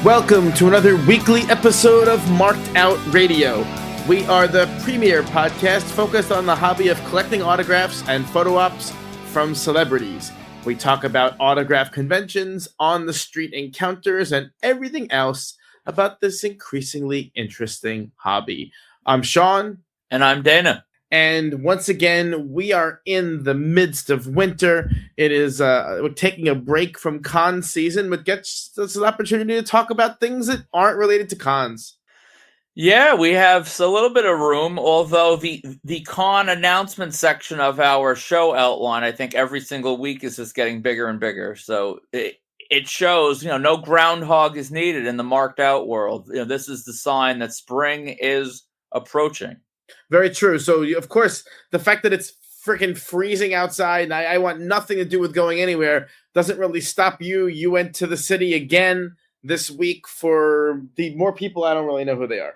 Welcome to another weekly episode of Marked Out Radio. We are the premier podcast focused on the hobby of collecting autographs and photo ops from celebrities. We talk about autograph conventions, on-the-street encounters, and everything else about this increasingly interesting hobby. I'm Sean. And I'm Dana. And once again, we are in the midst of winter. It is we're taking a break from con season, but gets us an opportunity to talk about things that aren't related to cons. Yeah, we have a little bit of room, although the con announcement section of our show outline, I think every single week is just getting bigger and bigger. So it shows, no groundhog is needed in the marked out world. This is the sign that spring is approaching. Very true. So, of course, the fact that it's freaking freezing outside and I want nothing to do with going anywhere doesn't really stop you. You went to the city again this week for the more people. I don't really know who they are.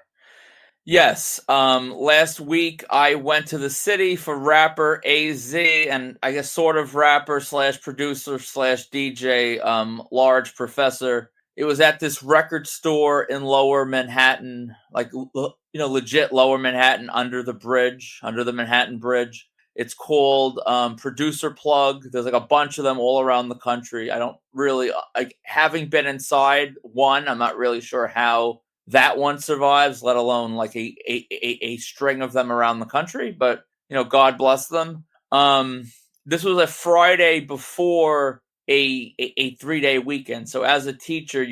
Yes. Last week I went to the city for rapper AZ and I guess sort of rapper / producer / DJ, Large Professor. It was at this record store in Lower Manhattan, legit Lower Manhattan under the Manhattan Bridge. It's called Producer Plug. There's a bunch of them all around the country. I don't really, having been inside one, I'm not really sure how that one survives, let alone a string of them around the country. But, God bless them. This was a Friday before a 3-day weekend. So as a teacher,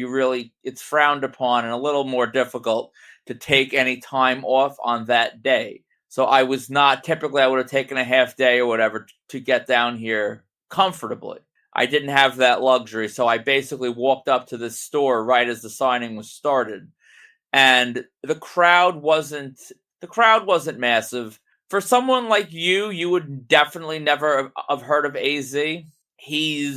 it's frowned upon and a little more difficult to take any time off on that day. So I would have taken a half day or whatever to get down here comfortably. I didn't have that luxury. So I basically walked up to this store right as the signing was started. And the crowd wasn't massive. For someone like you would definitely never have heard of AZ.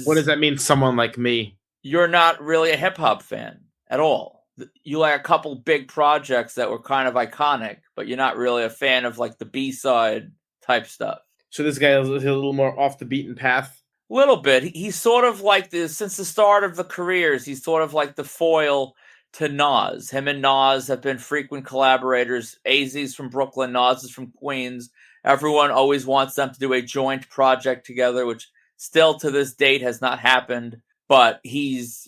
What does that mean, someone like me? You're not really a hip-hop fan at all. You like a couple big projects that were kind of iconic, but you're not really a fan of the B-side type stuff. So this guy is a little more off the beaten path? A little bit. He's sort of like this, since the start of the careers, he's sort of like the foil to Nas. Him and Nas have been frequent collaborators. AZ's from Brooklyn, Nas is from Queens. Everyone always wants them to do a joint project together, which still to this date has not happened, but he's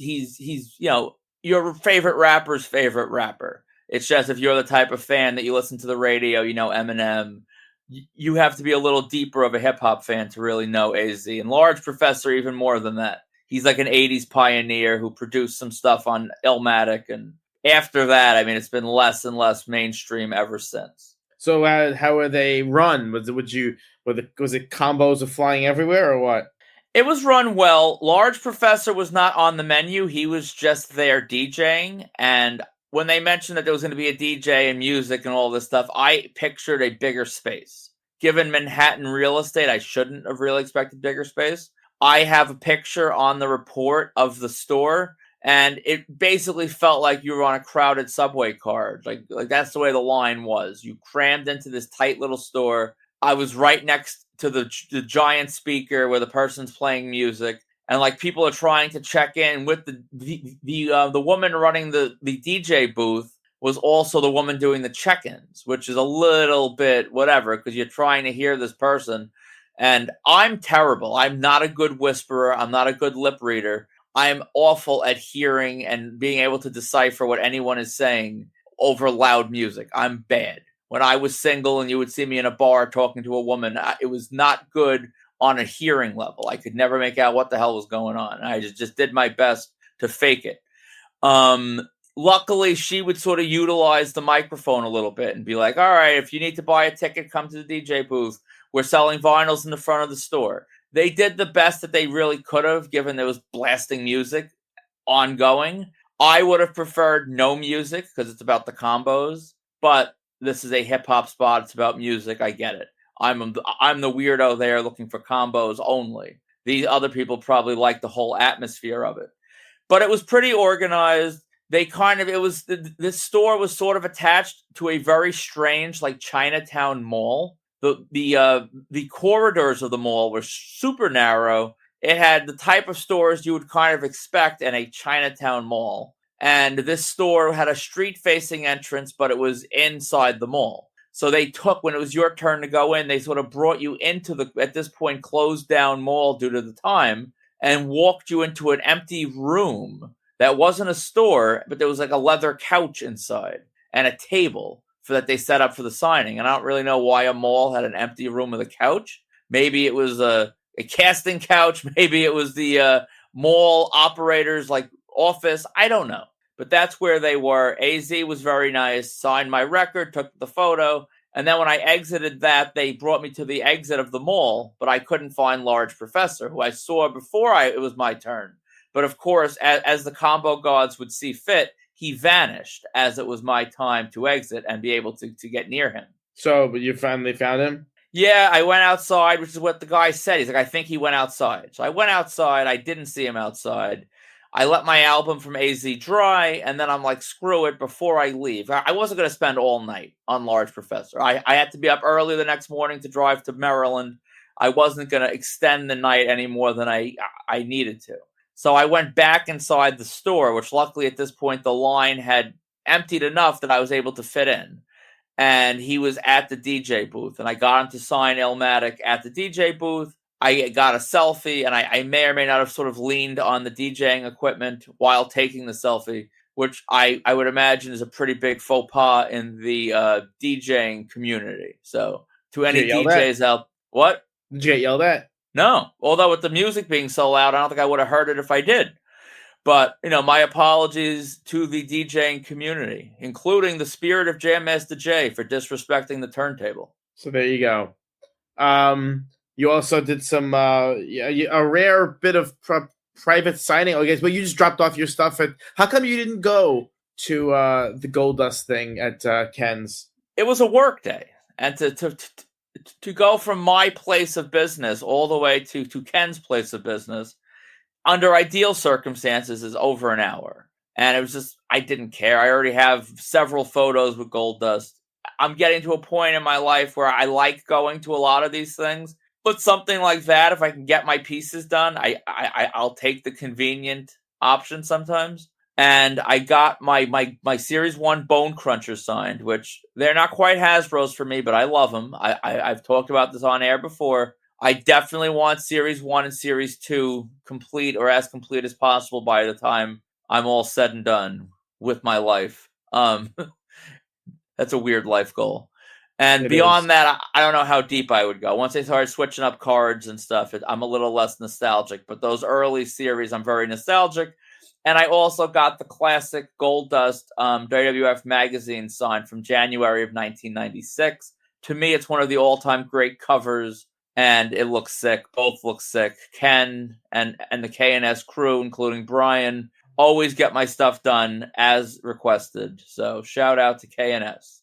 your favorite rapper's favorite rapper. It's just if you're the type of fan that you listen to the radio, Eminem, you have to be a little deeper of a hip hop fan to really know AZ. And Large Professor even more than that. He's like an 80s pioneer who produced some stuff on Illmatic, and after that, it's been less and less mainstream ever since. So how are they run? Was it combos of flying everywhere or what? It was run well. Large Professor was not on the menu. He was just there DJing. And when they mentioned that there was going to be a DJ and music and all this stuff, I pictured a bigger space. Given Manhattan real estate, I shouldn't have really expected bigger space. I have a picture on the report of the store, and it basically felt like you were on a crowded subway car. Like that's the way the line was. You crammed into this tight little store. I was right next to the giant speaker where the person's playing music, and people are trying to check in with the woman running the DJ booth was also the woman doing the check-ins, which is a little bit whatever because you're trying to hear this person. And I'm terrible. I'm not a good whisperer. I'm not a good lip reader. I'm awful at hearing and being able to decipher what anyone is saying over loud music. I'm bad. When I was single and you would see me in a bar talking to a woman, it was not good on a hearing level. I could never make out what the hell was going on. I just did my best to fake it. Luckily, she would sort of utilize the microphone a little bit and be like, all right, if you need to buy a ticket, come to the DJ booth. We're selling vinyls in the front of the store. They did the best that they really could have, given there was blasting music ongoing. I would have preferred no music because it's about the combos, but this is a hip-hop spot. It's about music. I get it. I'm the weirdo there looking for combos only. These other people probably like the whole atmosphere of it. But it was pretty organized. This store was sort of attached to a very strange, Chinatown mall. The corridors of the mall were super narrow. It had the type of stores you would kind of expect in a Chinatown mall. And this store had a street-facing entrance, but it was inside the mall. So they took, when it was your turn to go in, they sort of brought you into the, at this point, closed down mall due to the time, and walked you into an empty room that wasn't a store, but there was like a leather couch inside and a table that they set up for the signing. And I don't really know why a mall had an empty room with a couch. Maybe it was a casting couch. Maybe it was the mall operator's like office. I don't know. But that's where they were. AZ was very nice, signed my record, took the photo. And then when I exited that, they brought me to the exit of the mall, but I couldn't find Large Professor, who I saw before it was my turn. But of course, as the combo gods would see fit, he vanished as it was my time to exit and be able to get near him. So, but you finally found him? Yeah, I went outside, which is what the guy said. He's like, I think he went outside. So I went outside. I didn't see him outside. I let my album from AZ dry, and then I'm like, screw it, before I leave. I wasn't going to spend all night on Large Professor. I had to be up early the next morning to drive to Maryland. I wasn't going to extend the night any more than I needed to. So I went back inside the store, which luckily at this point the line had emptied enough that I was able to fit in. And he was at the DJ booth, and I got him to sign Illmatic at the DJ booth. I got a selfie, and I may or may not have sort of leaned on the DJing equipment while taking the selfie, which I would imagine is a pretty big faux pas in the DJing community. So to any DJs out, what? Did you get yelled at? No, although with the music being so loud, I don't think I would have heard it if I did. But, my apologies to the DJing community, including the spirit of Jam Master Jay for disrespecting the turntable. So there you go. You also did some a rare bit of private signing. I guess, well, you just dropped off your stuff at. How come you didn't go to the Gold Dust thing at Ken's? It was a work day, and to go from my place of business all the way to Ken's place of business under ideal circumstances is over an hour. And it was just, I didn't care. I already have several photos with Gold Dust. I'm getting to a point in my life where I like going to a lot of these things, but something like that, if I can get my pieces done, I'll take the convenient option sometimes. And I got my Series 1 Bone Cruncher signed, which they're not quite Hasbro's for me, but I love them. I've talked about this on air before. I definitely want Series 1 and Series 2 complete or as complete as possible by the time I'm all said and done with my life. That's a weird life goal. And beyond that, I don't know how deep I would go. Once they started switching up cards and stuff, I'm a little less nostalgic. But those early series, I'm very nostalgic. And I also got the classic Gold Dust WWF magazine signed from January of 1996. To me, it's one of the all-time great covers, and it looks sick. Both look sick. Ken and the K&S crew, including Brian, always get my stuff done as requested. So shout out to K&S.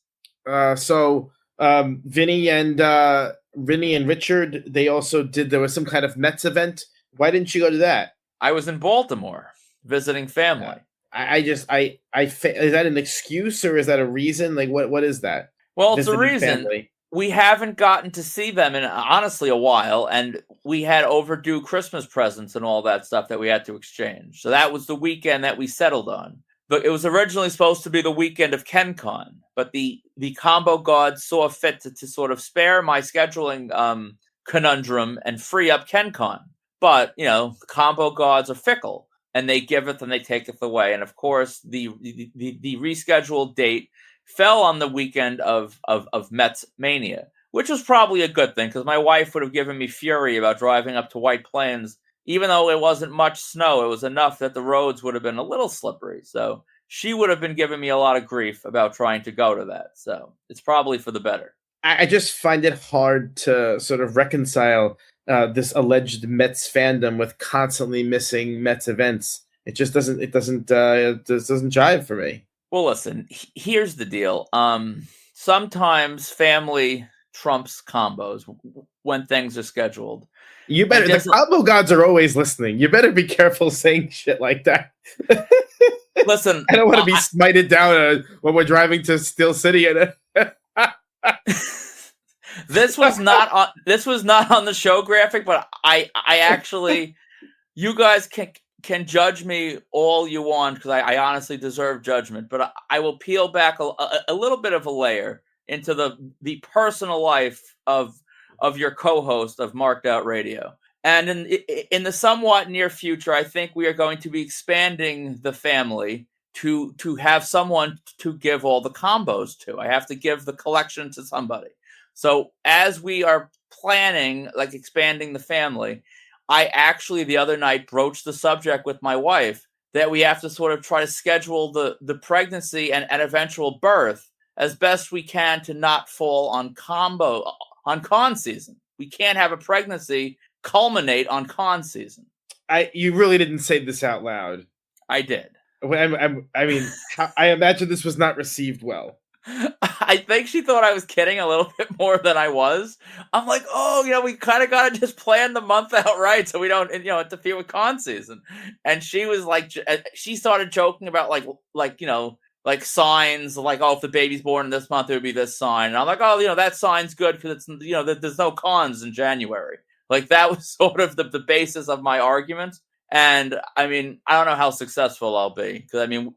Vinny and Richard, they also there was some kind of Mets event. Why didn't you go to that? I was in Baltimore visiting family. Is that an excuse or is that a reason? Like, what is that? Well, it's a reason. Family. We haven't gotten to see them in honestly a while, and we had overdue Christmas presents and all that stuff that we had to exchange. So that was the weekend that we settled on. But it was originally supposed to be the weekend of KenCon, but the combo gods saw fit to sort of spare my scheduling conundrum and free up KenCon. But, the combo gods are fickle, and they giveth and they taketh away. And of course, the rescheduled date fell on the weekend of Mets Mania, which was probably a good thing because my wife would have given me fury about driving up to White Plains. Even though it wasn't much snow, it was enough that the roads would have been a little slippery. So she would have been giving me a lot of grief about trying to go to that. So it's probably for the better. I just find it hard to sort of reconcile this alleged Mets fandom with constantly missing Mets events. It just doesn't jive for me. Well, listen, here's the deal. Sometimes family trumps combos when things are scheduled. You better. The combo gods are always listening. You better be careful saying shit like that. Listen, I don't want to be smited down when we're driving to Steel City. This was not on the show graphic, but I actually, you guys can judge me all you want, because I honestly deserve judgment, but I will peel back a little bit of a layer into the personal life of your co-host of Marked Out Radio. And in the somewhat near future, I think we are going to be expanding the family to have someone to give all the combos to. I have to give the collection to somebody. So as we are planning, like, expanding the family, I actually the other night broached the subject with my wife that we have to sort of try to schedule the pregnancy and eventual birth as best we can to not fall on con season. We can't have a pregnancy culminate on con season. You really didn't say this out loud. I did. I mean, I imagine this was not received well. I think she thought I was kidding a little bit more than I was. I'm like, we kind of got to just plan the month out right so we don't, interfere with con season. And she was like, she started joking about like signs, like, if the baby's born this month, it would be this sign. And I'm like, that sign's good because it's, there's no cons in January. Like, that was sort of the basis of my argument. And I mean, I don't know how successful I'll be, because I mean,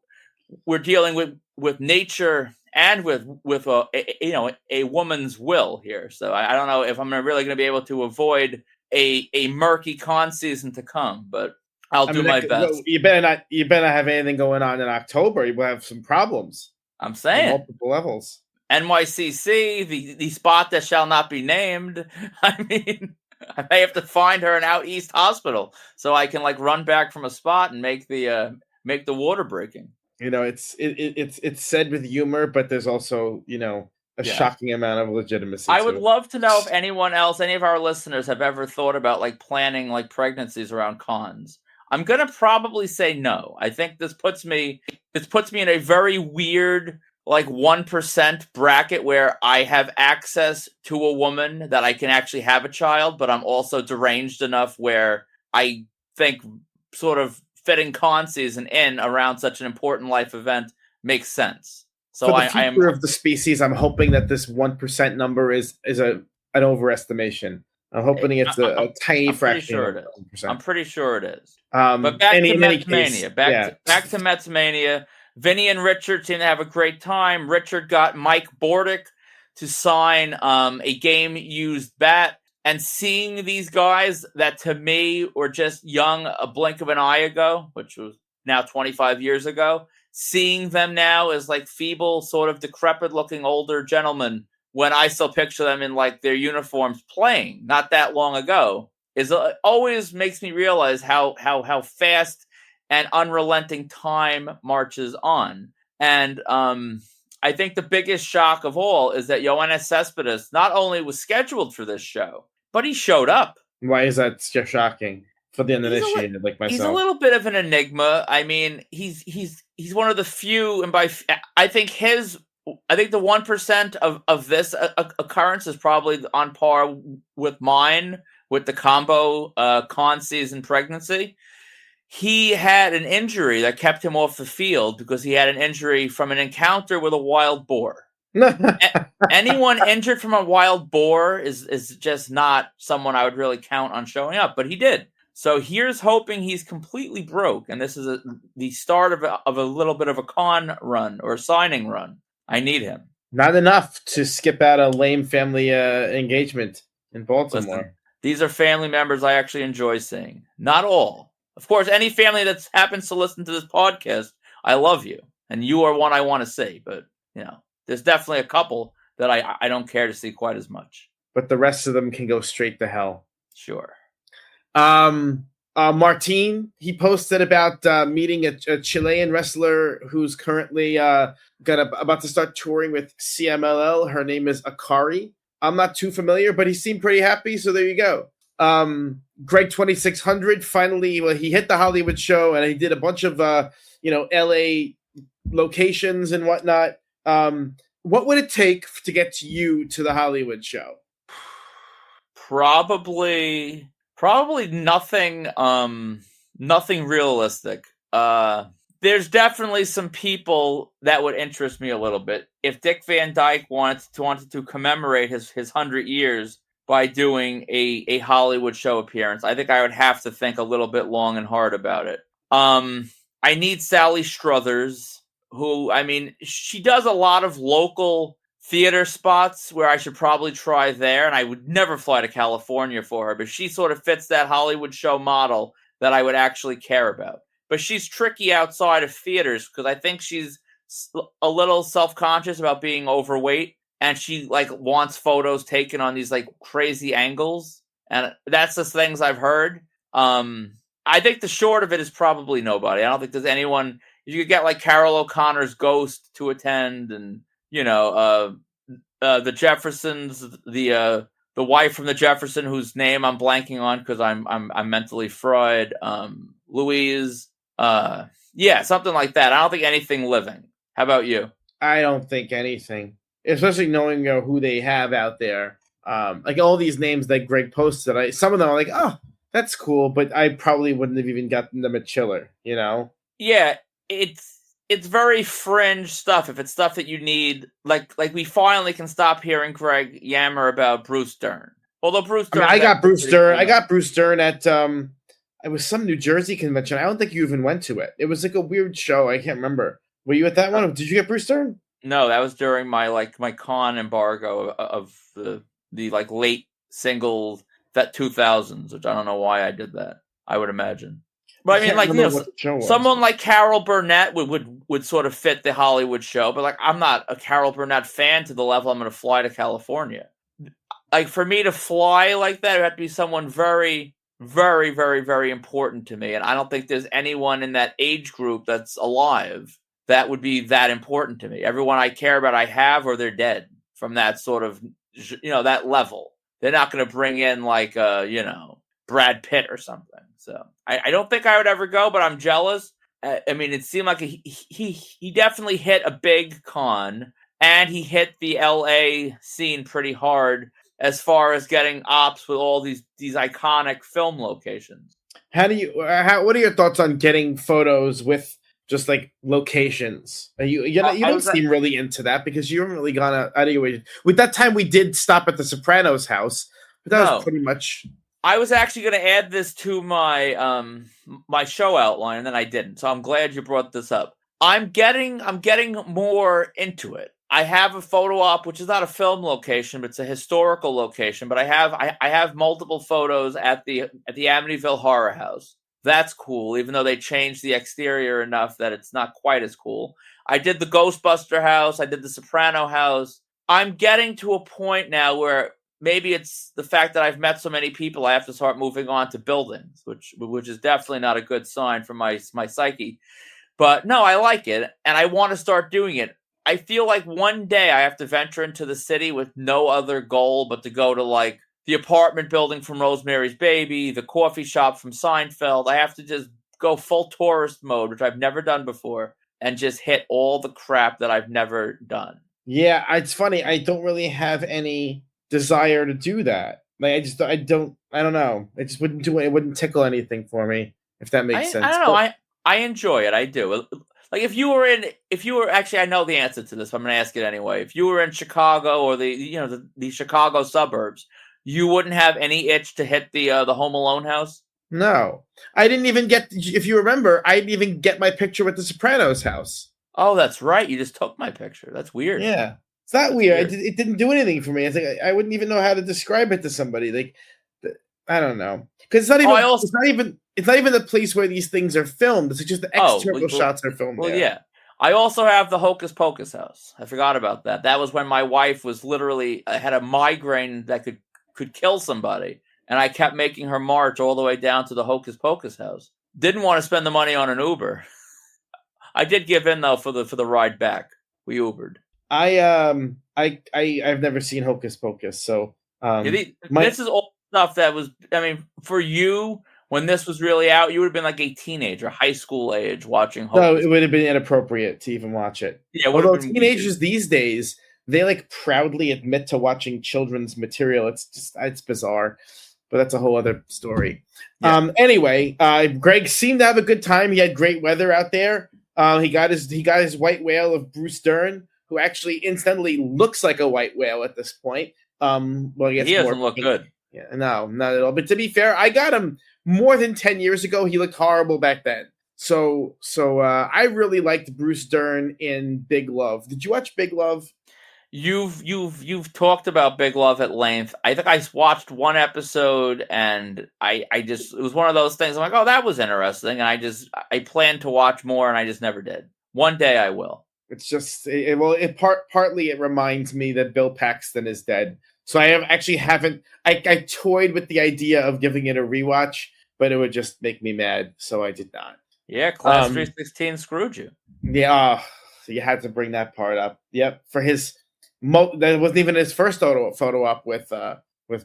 we're dealing with nature and with a woman's will here. So I don't know if I'm really going to be able to avoid a murky con season to come, but I'll do my best. Well, you better not have anything going on in October. You will have some problems. I'm saying on multiple levels. NYCC, the spot that shall not be named. I mean, I may have to find her an out east hospital so I can run back from a spot and make the water breaking. It's said with humor, but there's also a shocking amount of legitimacy. I would love to know if anyone else, any of our listeners, have ever thought about planning pregnancies around cons. I'm gonna probably say no. I think this puts me in a very weird 1% bracket where I have access to a woman that I can actually have a child, but I'm also deranged enough where I think sort of fitting con season in around such an important life event makes sense. So for the future of the species, I'm hoping that this 1% number is an overestimation. I'm hoping it's a tiny fraction. I'm pretty sure it is. But back to Metsmania. Back to Metsmania. Vinny and Richard seem to have a great time. Richard got Mike Bordick to sign a game-used bat. And seeing these guys that to me were just young a blink of an eye ago, which was now 25 years ago, seeing them now as feeble, sort of decrepit-looking older gentlemen when I still picture them in their uniforms playing not that long ago, always makes me realize how fast and unrelenting time marches on. And I think the biggest shock of all is that Yoenis Cespedes not only was scheduled for this show, but he showed up. Why is that so shocking for the uninitiated like myself? He's a little bit of an enigma. I mean, he's one of the few, and I think the 1% of this occurrence is probably on par with mine with the combo con season pregnancy. He had an injury that kept him off the field because he had an injury from an encounter with a wild boar. Anyone injured from a wild boar is just not someone I would really count on showing up, but he did. So here's hoping he's completely broke, and this is the start of a little bit of a con run or a signing run. I need him. Not enough to skip out a lame family engagement in Baltimore. Listen, these are family members I actually enjoy seeing. Not all. Of course, any family that happens to listen to this podcast, I love you, and you are one I want to see. But there's definitely a couple that I don't care to see quite as much. But the rest of them can go straight to hell. Sure. Martin, he posted about meeting a Chilean wrestler who's currently about to start touring with CMLL. Her name is Akari. I'm not too familiar, but he seemed pretty happy. So there you go. Greg 2600 finally, he hit the Hollywood show and he did a bunch of LA locations and whatnot. What would it take to get you to the Hollywood show? Probably nothing. Nothing realistic. There's definitely some people that would interest me a little bit. If Dick Van Dyke wanted to commemorate his 100 years by doing a Hollywood show appearance, I think I would have to think a little bit long and hard about it. I need Sally Struthers, who, I mean, she does a lot of local theater spots where I should probably try there, and I would never fly to California for her, but she sort of fits that Hollywood show model that I would actually care about. But she's tricky outside of theaters because I think she's a little self-conscious about being overweight, and she like wants photos taken on these like crazy angles, and that's the things I've heard. I think the short of it is probably nobody. I don't think there's anyone. You could get like Carol O'Connor's ghost to attend, and the Jeffersons, the wife from the Jefferson whose name I'm blanking on because I'm mentally fried. Louise, something like that. I don't think anything living. How about you? I don't think anything, especially knowing who they have out there. Like all these names that Greg posted, some of them are like, oh, that's cool, but I probably wouldn't have even gotten them at Chiller, Yeah, it's very fringe stuff. If it's stuff that you need, like we finally can stop hearing Greg yammer about Bruce Dern. Although Bruce Dern, I got Bruce Dern. I got Bruce Dern at it was some New Jersey convention. I don't think you even went to it. It was like a weird show. I can't remember. Were you at that one? Did you get Bruce Dern? No, that was during my con embargo of the like late single that 2000s, which I don't know why I did that. I would imagine. But I mean, like, someone like Carol Burnett would sort of fit the Hollywood show, but like I'm not a Carol Burnett fan to the level I'm going to fly to California. Like for me to fly like that, it would have to be someone very, very, very, very important to me, and I don't think there's anyone in that age group that's alive that would be that important to me. Everyone I care about, I have, or they're dead from that sort of, that level. They're not going to bring in like, Brad Pitt or something. So I don't think I would ever go, but I'm jealous. I mean, it seemed like he definitely hit a big con, and he hit the LA scene pretty hard as far as getting ops with all these iconic film locations. What are your thoughts on getting photos with just like locations? You don't seem really into that because you haven't really gone out of your way. With that time we did stop at the Sopranos house, but that was pretty much. I was actually going to add this to my my show outline, and then I didn't. So I'm glad you brought this up. I'm getting more into it. I have a photo op, which is not a film location, but it's a historical location. But I have multiple photos at the Amityville Horror House. That's cool, even though they changed the exterior enough that it's not quite as cool. I did the Ghostbuster house. I did the Soprano house. I'm getting to a point now where maybe it's the fact that I've met so many people, I have to start moving on to buildings, which is definitely not a good sign for my psyche. But no, I like it, and I want to start doing it. I feel like one day I have to venture into the city with no other goal but to go to like the apartment building from Rosemary's Baby, the coffee shop from Seinfeld. I have to just go full tourist mode, which I've never done before, and just hit all the crap that I've never done. Yeah, it's funny. I don't really have any desire to do that. Like I don't know. It just wouldn't do it. It wouldn't tickle anything for me, if that makes sense. I don't know. I enjoy it. I do. Like if you were actually, I know the answer to this, but I'm going to ask it anyway. If you were in Chicago or the Chicago suburbs, you wouldn't have any itch to hit the Home Alone house? No. I didn't even get, if you remember, I didn't even get my picture with the Sopranos house. Oh, that's right. You just took my picture. That's weird. Yeah. It's not weird. It didn't do anything for me. It's like I wouldn't even know how to describe it to somebody. Like, I don't know. Because it's not even the place where these things are filmed. It's just the external shots are filmed. Well, yeah. I also have the Hocus Pocus house. I forgot about that. That was when my wife was literally had a migraine that could kill somebody, and I kept making her march all the way down to the Hocus Pocus house. Didn't want to spend the money on an Uber. I did give in though for the ride back. We Ubered. I've never seen Hocus Pocus, so this is all stuff that was. I mean, for you. When this was really out, you would have been like a teenager, high school age, watching Hocus. No, it would have been inappropriate to even watch it. Yeah, although teenagers these days, they like proudly admit to watching children's material. It's bizarre, but that's a whole other story. Yeah. Anyway, Greg seemed to have a good time. He had great weather out there. He got his white whale of Bruce Dern, who actually incidentally looks like a white whale at this point. Well, I guess he doesn't look good. Yeah, no, not at all. But to be fair, I got him more than 10 years ago. He looked horrible back then. I really liked Bruce Dern in Big Love. Did you watch Big Love? You've talked about Big Love at length. I think I watched one episode and I just, it was one of those things. I'm like, oh, that was interesting. And I planned to watch more and I just never did. One day I will. It's just, partly it reminds me that Bill Paxton is dead. So I toyed with the idea of giving it a rewatch, but it would just make me mad. So I did not. Yeah, Class 316 screwed you. Yeah, so you had to bring that part up. Yep, for his that wasn't even his first photo op with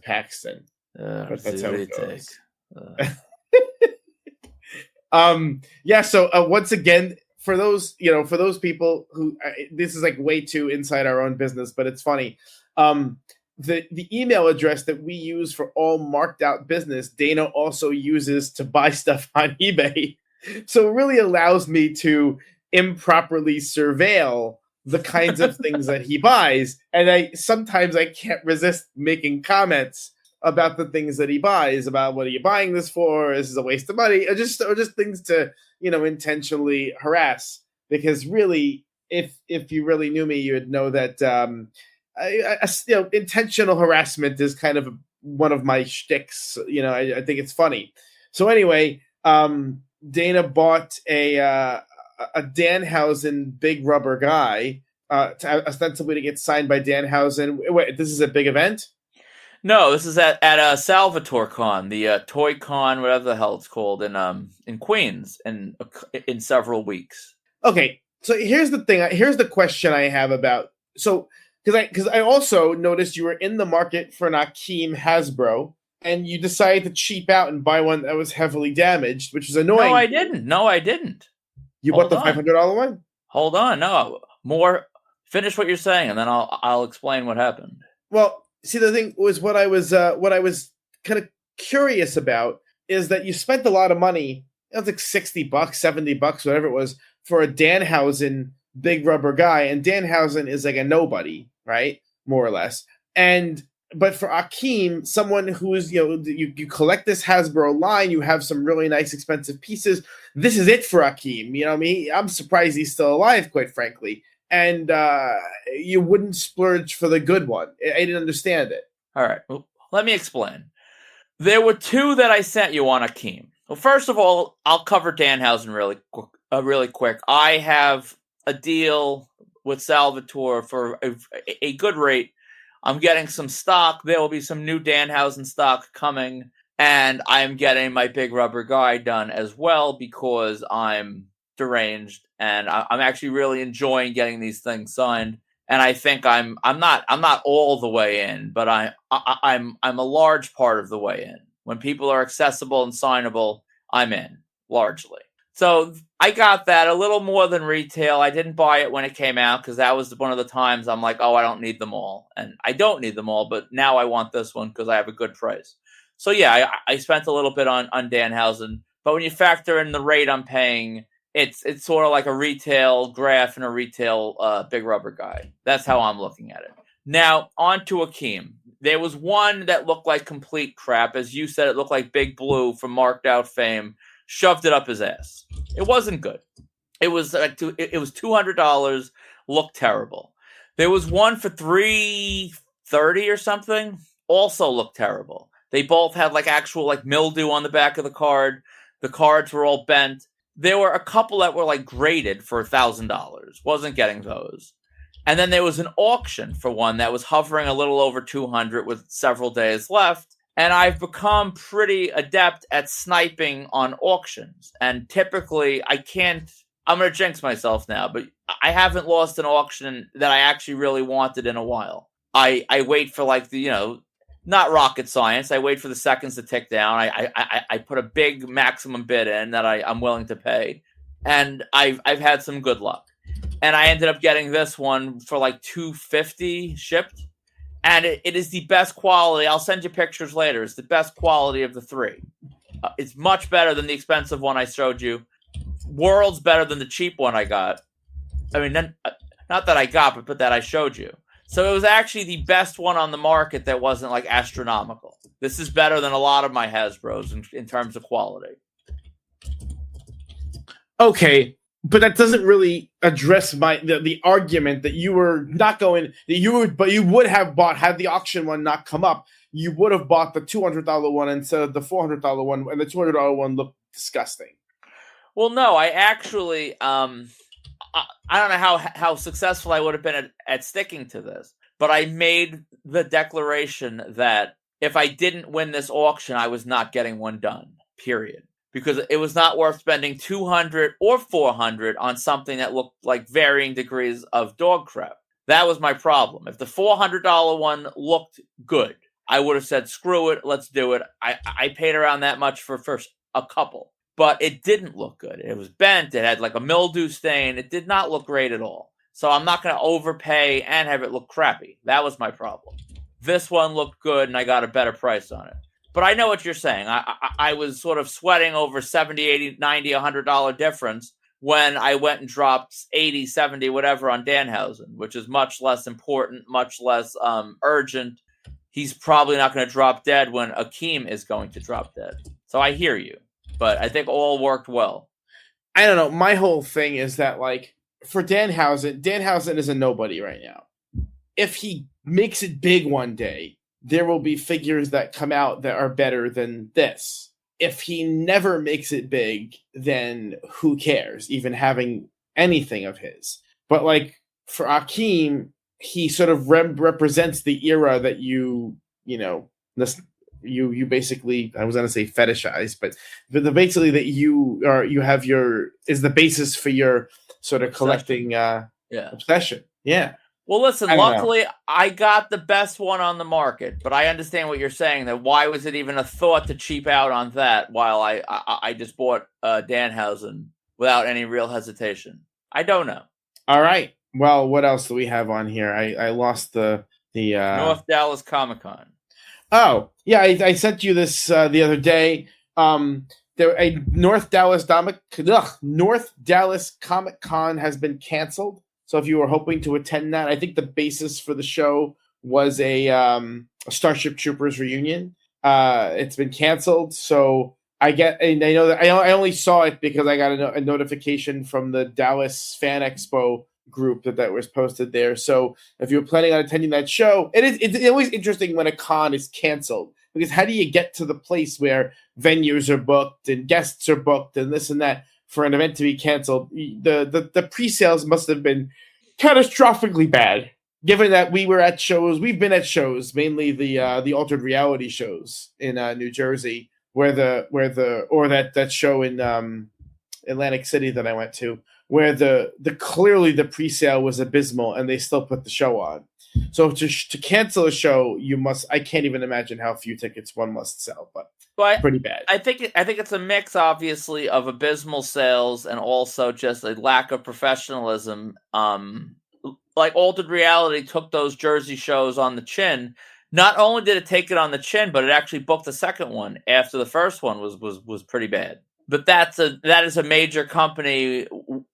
Paxton. But that's how it goes. Yeah. So once again, for those people who this is like way too inside our own business, but it's funny. The email address that we use for all marked out business, Dana also uses to buy stuff on eBay. So it really allows me to improperly surveil the kinds of things that he buys. And sometimes I can't resist making comments about the things that he buys, about what are you buying this for? This is a waste of money, or just things to, intentionally harass. Because really, if you really knew me, you would know that intentional harassment is kind of one of my shticks. I think it's funny. So anyway, Dana bought a Danhausen big rubber guy, ostensibly to get signed by Danhausen. Wait, this is a big event? No, this is at Salvatore Con, the Toy Con, whatever the hell it's called, in Queens, in several weeks. Okay, so here's the thing. Here's the question I have about because I also noticed you were in the market for an Akeem Hasbro, and you decided to cheap out and buy one that was heavily damaged, which is annoying. No, I didn't. You bought the $500 one? Hold on, no more. Finish what you're saying, and then I'll explain what happened. Well, see, the thing was what I was kind of curious about is that you spent a lot of money. It was like $60, $70, whatever it was, for a Danhausen big rubber guy, and Danhausen is like a nobody, right? More or less. But for Akeem, someone who is, you collect this Hasbro line, you have some really nice expensive pieces. This is it for Akeem. I'm surprised he's still alive, quite frankly. And you wouldn't splurge for the good one. I didn't understand it. All right. Well, let me explain. There were two that I sent you on Akeem. Well, first of all, I'll cover Danhausen really quick. I have a deal with Salvatore for a good rate. I'm getting some stock. There will be some new Danhausen stock coming, and I'm getting my big rubber guy done as well because I'm deranged, and I'm actually really enjoying getting these things signed. And I think I'm not all the way in, but I'm a large part of the way in. When people are accessible and signable, I'm in largely. So I got that a little more than retail. I didn't buy it when it came out because that was one of the times I'm like, oh, I don't need them all. And I don't need them all, but now I want this one because I have a good price. So yeah, I spent a little bit on Danhausen. But when you factor in the rate I'm paying, it's sort of like a retail graph and a retail big rubber guy. That's how I'm looking at it. Now, on to Akeem. There was one that looked like complete crap. As you said, it looked like Big Blue from Marked Out fame. Shoved it up his ass. It wasn't good. It was $200. Looked terrible. There was one for $330 or something. Also looked terrible. They both had actual mildew on the back of the card. The cards were all bent. There were a couple that were graded for $1,000. Wasn't getting those. And then there was an auction for one that was hovering a little over $200 with several days left. And I've become pretty adept at sniping on auctions. And typically, I'm going to jinx myself now, but I haven't lost an auction that I actually really wanted in a while. I wait for not rocket science. I wait for the seconds to tick down. I put a big maximum bid in that I'm willing to pay. And I've had some good luck. And I ended up getting this one for $250 shipped. And it is the best quality. I'll send you pictures later. It's the best quality of the three. It's much better than the expensive one I showed you. Worlds better than the cheap one I got. I mean, not that I got, but that I showed you. So it was actually the best one on the market that wasn't astronomical. This is better than a lot of my Hasbros in terms of quality. Okay, but that doesn't really address the argument that you were not going that you would, but you would have bought had the auction one not come up. You would have bought the $200 one instead of the $400 one, and the $200 one looked disgusting. Well, no, I actually I don't know how successful I would have been at sticking to this, but I made the declaration that if I didn't win this auction, I was not getting one done. Period. Because it was not worth spending $200 or $400 on something that looked like varying degrees of dog crap. That was my problem. If the $400 one looked good, I would have said, screw it, let's do it. I paid around that much for a couple. But it didn't look good. It was bent. It had like a mildew stain. It did not look great at all. So I'm not going to overpay and have it look crappy. That was my problem. This one looked good, and I got a better price on it. But I know what you're saying. I was sort of sweating over $70, $80, $90, $100 difference when I went and dropped 80, 70, whatever on Danhausen, which is much less important, much less urgent. He's probably not going to drop dead when Akeem is going to drop dead. So I hear you. But I think all worked well. I don't know. My whole thing is that, like, for Danhausen is a nobody right now. If he makes it big one day, there will be figures that come out that are better than this. If he never makes it big, then who cares, even having anything of his? But, like, for Akeem, he sort of represents the era that you basically, I was going to say fetishize, but basically that you have is the basis for your sort of collecting obsession. Yeah. Well, listen, luckily I got the best one on the market, but I understand what you're saying, that why was it even a thought to cheap out on that while I just bought Danhausen without any real hesitation? I don't know. All right. Well, what else do we have on here? I lost the North Dallas Comic-Con. Oh, yeah, I sent you this the other day. North Dallas Comic Con has been canceled. So if you were hoping to attend that, I think the basis for the show was a Starship Troopers reunion. It's been canceled, so I know that I only saw it because I got a notification from the Dallas Fan Expo group that was posted there. So if you're planning on attending that show, it's always interesting when a con is canceled, because how do you get to the place where venues are booked and guests are booked and this and that for an event to be canceled? The pre-sales must have been catastrophically bad, given that we've been at shows, mainly the altered reality shows in New Jersey, that show in Atlantic City that I went to, where clearly the pre-sale was abysmal and they still put the show on. So to cancel a show, I can't even imagine how few tickets one must sell, but pretty bad. I think it's a mix, obviously, of abysmal sales and also just a lack of professionalism. Like Altered Reality took those Jersey shows on the chin. Not only did it take it on the chin, but it actually booked the second one after the first one was pretty bad. But that is a major company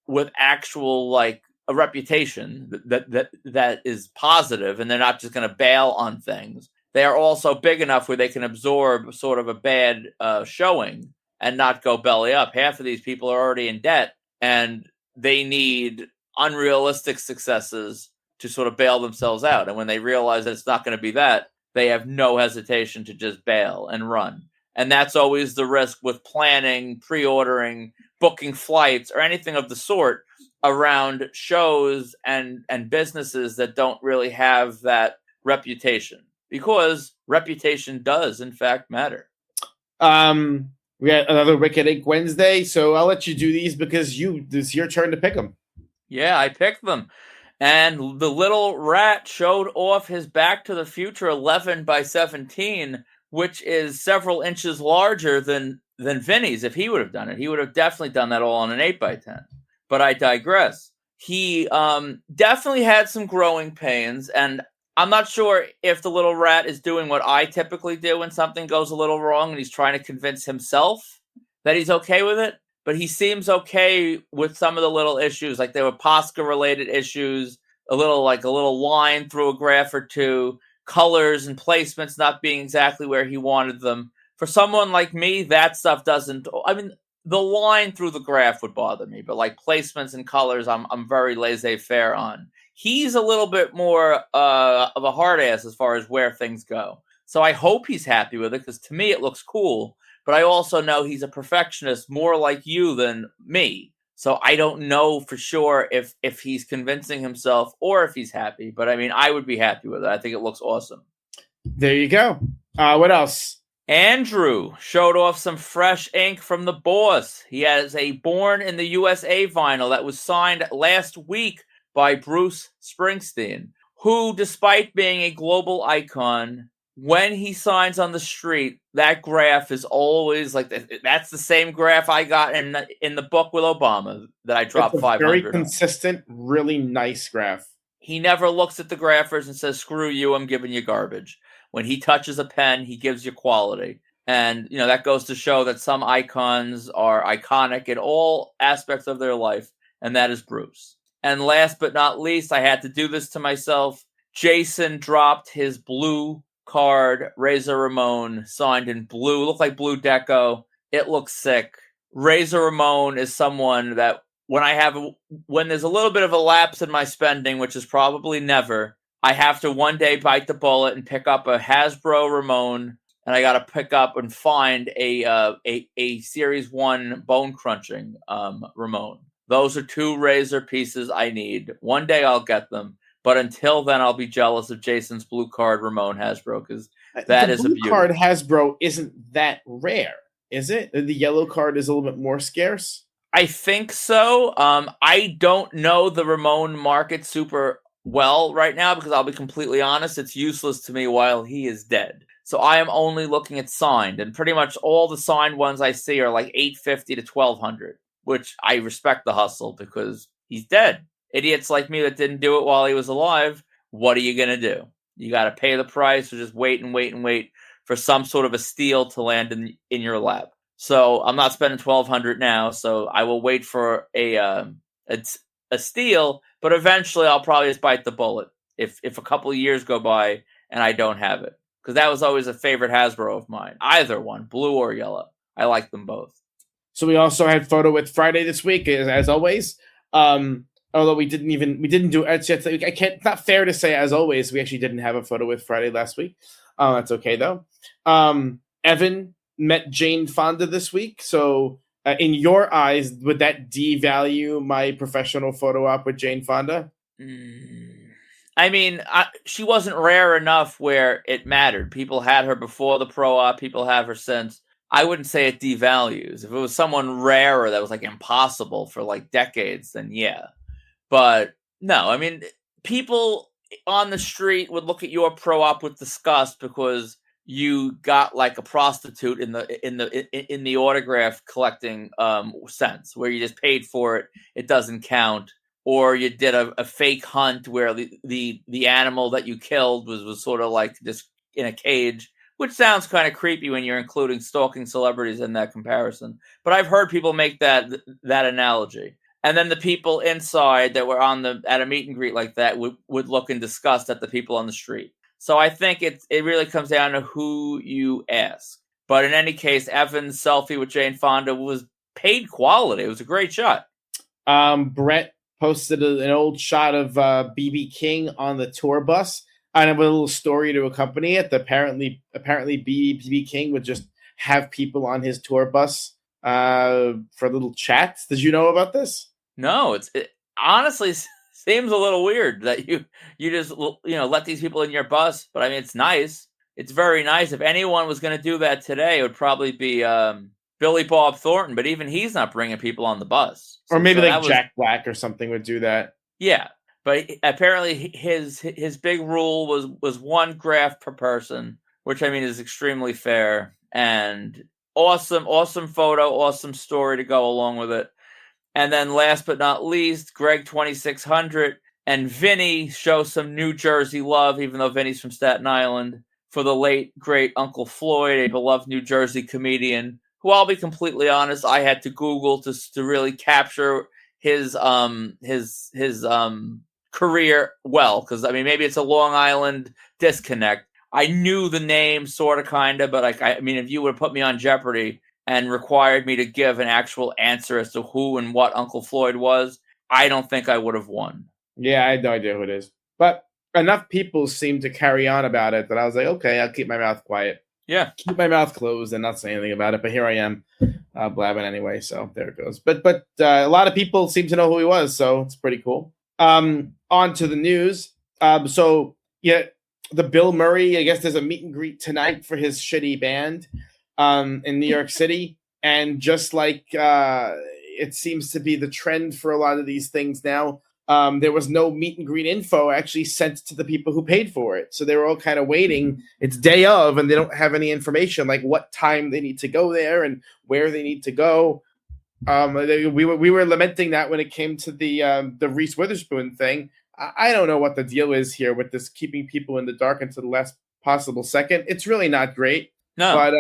with actual, like, a reputation that is positive, and they're not just going to bail on things. They are also big enough where they can absorb sort of a bad showing and not go belly up. Half of these people are already in debt, and they need unrealistic successes to sort of bail themselves out. And when they realize that it's not going to be that, they have no hesitation to just bail and run. And that's always the risk with planning, pre-ordering, booking flights, or anything of the sort around shows and businesses that don't really have that reputation. Because reputation does, in fact, matter. We got another Wicked Ink Wednesday, so I'll let you do these because it's your turn to pick them. Yeah, I picked them. And the little rat showed off his Back to the Future 11 by 17, which is several inches larger than Vinny's. If he would have done it, he would have definitely done that all on an 8 by 10. But I digress. He definitely had some growing pains, and I'm not sure if the little rat is doing what I typically do when something goes a little wrong and he's trying to convince himself that he's okay with it. But he seems okay with some of the little issues, like there were Posca-related issues, a little line through a graph or two, colors and placements not being exactly where he wanted them. For someone like me, that stuff doesn't... I mean, the line through the graph would bother me, but like placements and colors, I'm very laissez-faire on. He's a little bit more of a hard ass as far as where things go. So I hope he's happy with it, because to me it looks cool. But I also know he's a perfectionist, more like you than me. So I don't know for sure if he's convincing himself or if he's happy. But I mean, I would be happy with it. I think it looks awesome. There you go. What else? Andrew showed off some fresh ink from the boss. He has a Born in the USA vinyl that was signed last week by Bruce Springsteen, who, despite being a global icon, when he signs on the street, that graph is always like that's the same graph I got in the book with Obama that I dropped 500. Very consistent, really nice graph. He never looks at the graphers and says, "Screw you, I'm giving you garbage." When he touches a pen, he gives you quality. And, that goes to show that some icons are iconic in all aspects of their life, and that is Bruce. And last but not least, I had to do this to myself. Jason dropped his blue card, Razor Ramon, signed in blue. It looked like blue deco. It looks sick. Razor Ramon is someone that when there's a little bit of a lapse in my spending, which is probably never, I have to one day bite the bullet and pick up a Hasbro Ramon, and I got to pick up and find a Series 1 bone crunching Ramon. Those are 2 Razor pieces I need. One day I'll get them, but until then I'll be jealous of Jason's blue card Ramon Hasbro, because that is a beauty. The blue card Hasbro isn't that rare, is it? The yellow card is a little bit more scarce? I think so. I don't know the Ramon market super well right now, because I'll be completely honest, it's useless to me while he is dead. So I am only looking at signed, and pretty much all the signed ones I see are like $850 to $1,200, which I respect the hustle because he's dead. Idiots like me that didn't do it while he was alive, what are you going to do? You got to pay the price, or just wait and wait and wait for some sort of a steal to land in your lap. So I'm not spending $1,200 now, so I will wait for a steal, but eventually I'll probably just bite the bullet if a couple of years go by and I don't have it. Because that was always a favorite Hasbro of mine. Either one, blue or yellow. I like them both. So we also had photo with Friday this week, as always. Although we didn't do it yet. It's not fair to say, as always, we actually didn't have a photo with Friday last week. That's okay though. Evan met Jane Fonda this week. So in your eyes, would that devalue my professional photo op with Jane Fonda? I mean, she wasn't rare enough where it mattered. People had her before the pro op. People have her since. I wouldn't say it devalues. If it was someone rarer that was like impossible for like decades, then yeah. But no, I mean, people on the street would look at your pro op with disgust because you got like a prostitute in the autograph collecting sense, where you just paid for it, it doesn't count, or you did a fake hunt where the animal that you killed was sort of like just in a cage, which sounds kind of creepy when you're including stalking celebrities in that comparison. But I've heard people make that analogy. And then the people inside that were at a meet and greet like that would look in disgust at the people on the street. So I think it really comes down to who you ask. But in any case, Evan's selfie with Jane Fonda was paid quality. It was a great shot. Brett posted an old shot of BB King on the tour bus, and with a little story to accompany it. Apparently BB King would just have people on his tour bus for little chats. Did you know about this? No, it honestly seems a little weird that you just let these people in your bus. But I mean, it's nice. It's very nice. If anyone was going to do that today, it would probably be Billy Bob Thornton. But even he's not bringing people on the bus. Or maybe Jack Black or something would do that. Yeah, but apparently his big rule was one graph per person, which I mean is extremely fair and awesome photo, awesome story to go along with it. And then last but not least, Greg 2600 and Vinny show some New Jersey love, even though Vinny's from Staten Island, for the late, great Uncle Floyd, a beloved New Jersey comedian, who I'll be completely honest, I had to Google to really capture his career well. Because, I mean, maybe it's a Long Island disconnect. I knew the name, sort of, kind of, but I mean, if you would have put me on Jeopardy, and required me to give an actual answer as to who and what Uncle Floyd was, I don't think I would have won. Yeah, I had no idea who it is. But enough people seem to carry on about it that I was like, okay, I'll keep my mouth quiet. Yeah. Keep my mouth closed and not say anything about it. But here I am blabbing anyway, so there it goes. But a lot of people seem to know who he was, so it's pretty cool. On to the news. So, yeah, the Bill Murray, I guess there's a meet and greet tonight for his shitty band in New York City. And just like it seems to be the trend for a lot of these things now, there was no meet and greet info actually sent to the people who paid for it. So they were all kind of waiting. It's day of, and they don't have any information like what time they need to go there and where they need to go. We were lamenting that when it came to the Reese Witherspoon thing. I don't know what the deal is here with this keeping people in the dark until the last possible second. It's really not great. No. But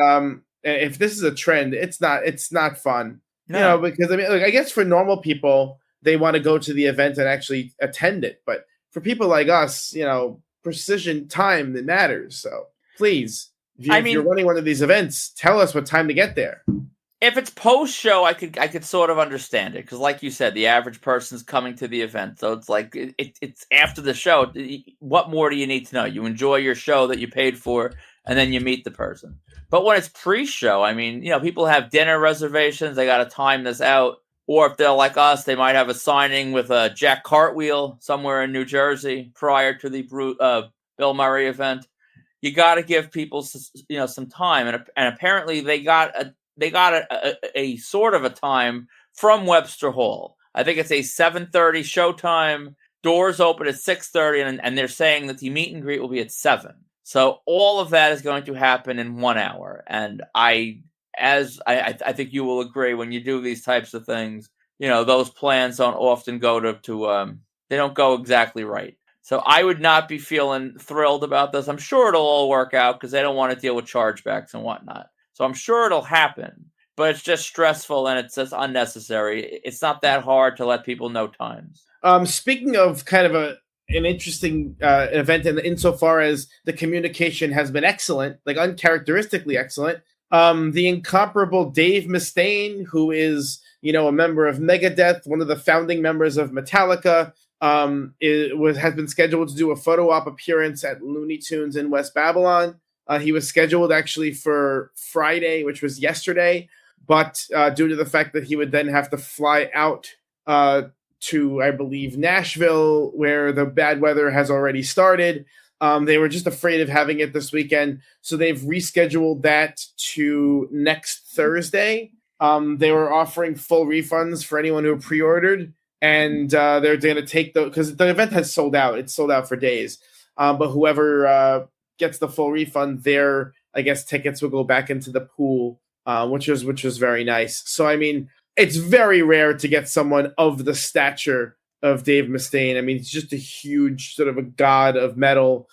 if this is a trend, it's not fun. No. You know, because I mean, like, I guess for normal people, they want to go to the event and actually attend it. But for people like us, you know, precision time that matters. So please, if you're running one of these events, tell us what time to get there. If it's post show, I could sort of understand it because, like you said, the average person's coming to the event, so it's like it's after the show. What more do you need to know? You enjoy your show that you paid for, and then you meet the person. But when it's pre-show, I mean, you know, people have dinner reservations; they got to time this out. Or if they're like us, they might have a signing with a Jack Cartwheel somewhere in New Jersey prior to the Bill Murray event. You got to give people, you know, some time, and apparently they got a sort of a time from Webster Hall. I think it's a 7:30 showtime. Doors open at 6:30, and they're saying that the meet and greet will be at 7. So all of that is going to happen in 1 hour, and I think you will agree when you do these types of things, you know, those plans don't often go they don't go exactly right. So I would not be feeling thrilled about this. I'm sure it'll all work out because they don't want to deal with chargebacks and whatnot. So I'm sure it'll happen, but it's just stressful and it's just unnecessary. It's not that hard to let people know times. Speaking of kind of an interesting event insofar as the communication has been excellent, like uncharacteristically excellent, the incomparable Dave Mustaine, who is, you know, a member of Megadeth, one of the founding members of Metallica, has been scheduled to do a photo op appearance at Looney Tunes in West Babylon. He was scheduled actually for Friday, which was yesterday, but due to the fact that he would then have to fly out to, I believe, Nashville, where the bad weather has already started, they were just afraid of having it this weekend, so they've rescheduled that to next Thursday. They were offering full refunds for anyone who pre-ordered, and they're going to take because the event has sold out. It's sold out for days, but whoever gets the full refund, their, I guess, tickets will go back into the pool, which was very nice. So, I mean, it's very rare to get someone of the stature of Dave Mustaine. I mean, he's just a huge sort of a god of metal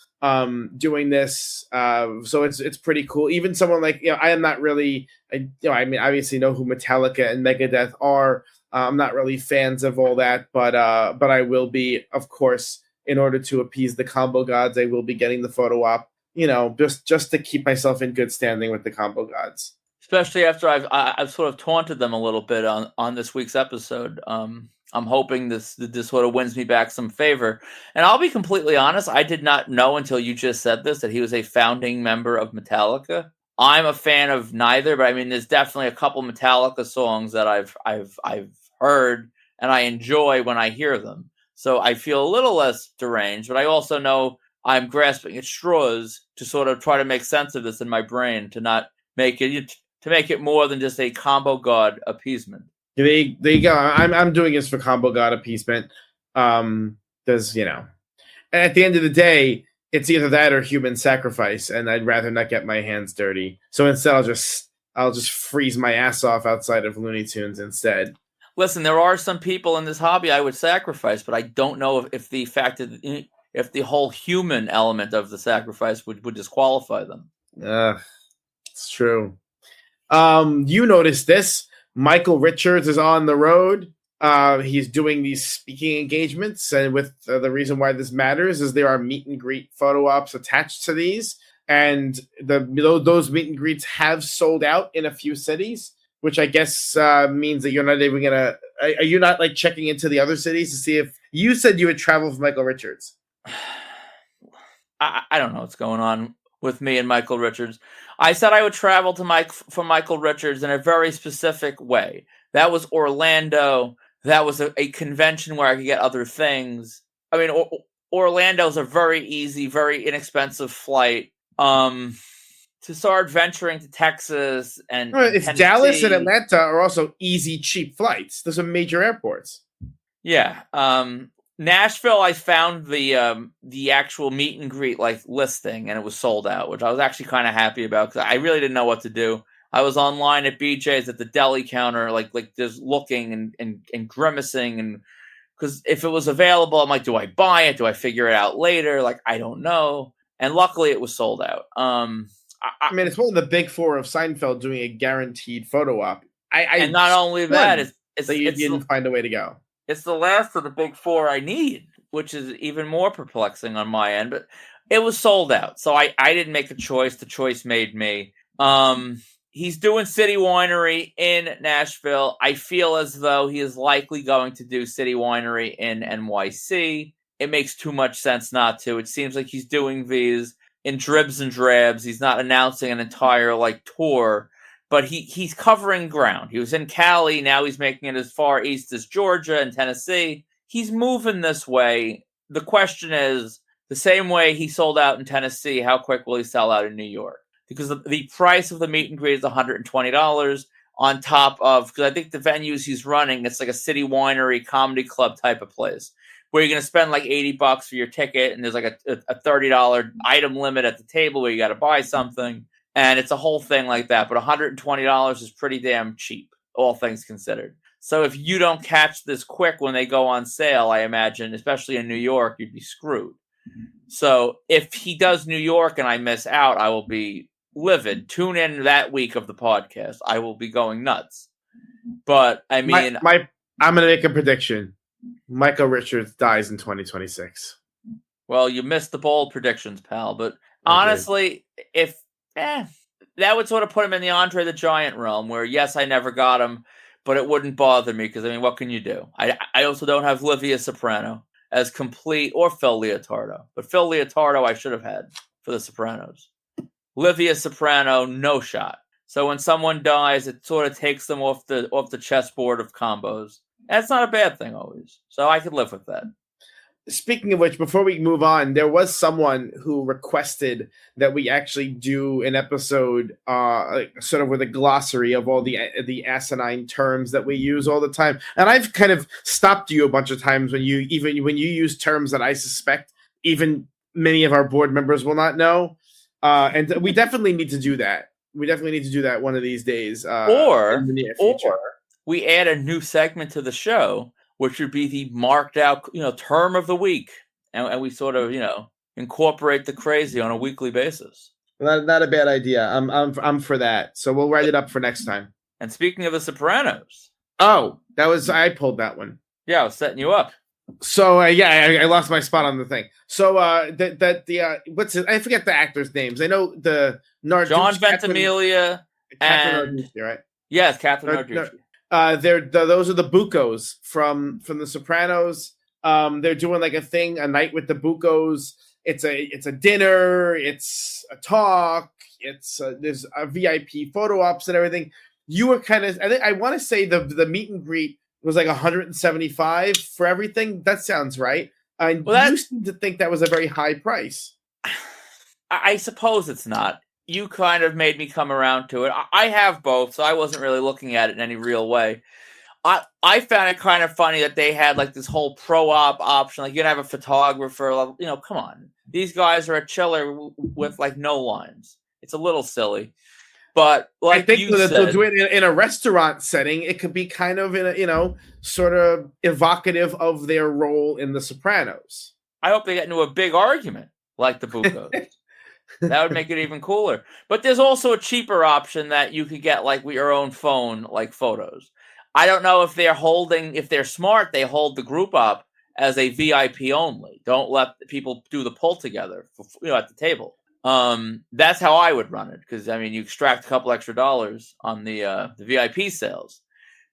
doing this. So it's pretty cool. Even someone like, you know, I am not really, I mean, obviously know who Metallica and Megadeth are. I'm not really fans of all that, but I will be, of course, in order to appease the combo gods, I will be getting the photo op, you know, just to keep myself in good standing with the combo gods. Especially after I've sort of taunted them a little bit on this week's episode. I'm hoping this sort of wins me back some favor. And I'll be completely honest, I did not know until you just said this that he was a founding member of Metallica. I'm a fan of neither, but I mean, there's definitely a couple Metallica songs that I've heard and I enjoy when I hear them. So I feel a little less deranged, but I also know I'm grasping at straws to sort of try to make sense of this in my brain, to not make it more than just a combo god appeasement. There you go. I'm doing this for combo god appeasement. There's, you know, and at the end of the day, it's either that or human sacrifice, and I'd rather not get my hands dirty. So instead, I'll just freeze my ass off outside of Looney Tunes instead. Listen, there are some people in this hobby I would sacrifice, but I don't know if the fact that if the whole human element of the sacrifice would disqualify them. It's true. You noticed this. Michael Richards is on the road. He's doing these speaking engagements, and with the reason why this matters is there are meet and greet photo ops attached to these, and those meet and greets have sold out in a few cities. which I guess means that you're not even gonna. Are you not like checking into the other cities to see if you said you would travel with Michael Richards? I don't know what's going on with me and Michael Richards. I said I would travel to for Michael Richards in a very specific way. That was Orlando. That was a convention where I could get other things. I mean, Orlando's a very easy, very inexpensive flight. To start venturing to Texas and it's Tennessee. Dallas and Atlanta are also easy, cheap flights. Those are major airports. Yeah. Nashville, I found the actual meet and greet like listing, and it was sold out, which I was actually kind of happy about because I really didn't know what to do. I was online at BJ's at the deli counter, like just looking and grimacing, and because if it was available, I'm like, do I buy it? Do I figure it out later? Like, I don't know. And luckily, it was sold out. I mean, it's one of the big four of Seinfeld doing a guaranteed photo op. And not only that, it's you didn't find a way to go. It's the last of the big four I need, which is even more perplexing on my end. But it was sold out, so I didn't make a choice. The choice made me. He's doing City Winery in Nashville. I feel as though he is likely going to do City Winery in NYC. It makes too much sense not to. It seems like he's doing these in dribs and drabs. He's not announcing an entire tour, but he's covering ground. He was in Cali, now he's making it as far east as Georgia and Tennessee. He's moving this way. The question is, the same way he sold out in Tennessee, how quick will he sell out in New York? Because the price of the meet and greet is $120 on top of, because I think the venues he's running, it's like a City Winery comedy club type of place, where you're going to spend like $80 for your ticket, and there's like a $30 item limit at the table where you got to buy something, and it's a whole thing like that. But $120 is pretty damn cheap, all things considered. So if you don't catch this quick when they go on sale, I imagine, especially in New York, you'd be screwed. So if he does New York and I miss out, I will be livid. Tune in that week of the podcast. I will be going nuts. But I mean, I'm going to make a prediction. Michael Richards dies in 2026. Well, you missed the bold predictions, pal. But honestly, that would sort of put him in the Andre the Giant realm, where yes, I never got him, but it wouldn't bother me because I mean, what can you do? I also don't have Livia Soprano as complete, or Phil Leotardo, but Phil Leotardo I should have had for The Sopranos. Livia Soprano, no shot. So when someone dies, it sort of takes them off the chessboard of combos. That's not a bad thing always. So I could live with that. Speaking of which, before we move on, there was someone who requested that we actually do an episode sort of with a glossary of all the asinine terms that we use all the time. And I've kind of stopped you a bunch of times when you use terms that I suspect even many of our board members will not know. And we definitely need to do that. We definitely need to do that one of these days. Or in the near future. Or we add a new segment to the show, which would be the marked out, term of the week. And we sort of, incorporate the crazy on a weekly basis. Not a bad idea. I'm for that. So we'll write it up for next time. And speaking of The Sopranos. Oh, I pulled that one. Yeah, I was setting you up. So I lost my spot on the thing. So what's it? I forget the actors' names. I know the Narducci, John Ventimiglia and Narducci, right? Yes, Catherine Narducci. Those are the Buccos from The Sopranos. They're doing like a night with the Buccos. It's a dinner. It's a talk. There's a VIP photo ops and everything. You were I want to say the meet and greet was like $175 for everything. That sounds right. You seem to think that was a very high price. I suppose it's not. You kind of made me come around to it. I have both, so I wasn't really looking at it in any real way. I found it kind of funny that they had like this whole pro op option. Like, you can have a photographer. Come on. These guys are a chiller with like no lines. It's a little silly. But like I think they'll do it in a restaurant setting. It could be kind of in a sort of evocative of their role in The Sopranos. I hope they get into a big argument like the Buccos. That would make it even cooler. But there's also a cheaper option that you could get like with your own phone, like photos. I don't know if they're smart, they hold the group up as a VIP only. Don't let people do the pull together at the table. That's how I would run it, because I mean, you extract a couple extra dollars on the VIP sales.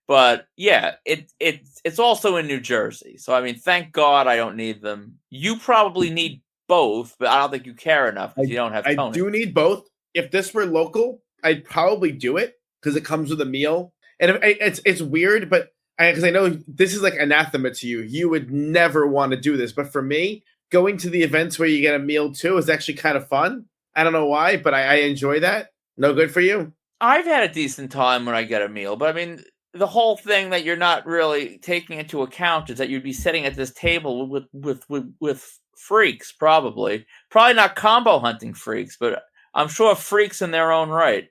But yeah, it's also in New Jersey, so I mean, thank God I don't need them. You probably need both, but I don't think you care enough because you don't have I Tony. do need both. If this were local, I'd probably do it because it comes with a meal. And it's weird, but because I know this is like anathema to you. You would never want to do this. But for me, going to the events where you get a meal too is actually kind of fun. I don't know why, but I enjoy that. No good for you? I've had a decent time when I get a meal, but I mean, the whole thing that you're not really taking into account is that you'd be sitting at this table with freaks, probably not combo hunting freaks, but I'm sure freaks in their own right.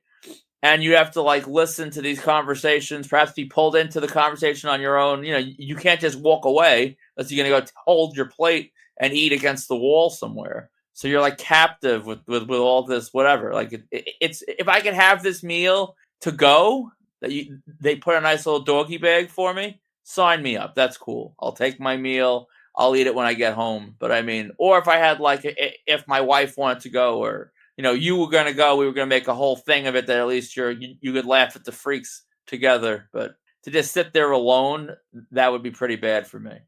And you have to like listen to these conversations, perhaps be pulled into the conversation on your own. You know, you can't just walk away unless you're going to go hold your plate and eat against the wall somewhere. So you're like captive with all this, whatever. Like it's if I could have this meal to go, they put a nice little doggy bag for me, sign me up. That's cool. I'll take my meal. I'll eat it when I get home. But I mean, or if I had like, if my wife wanted to go, or you know, you were going to go, we were going to make a whole thing of it that at least you could laugh at the freaks together. But to just sit there alone, that would be pretty bad for me.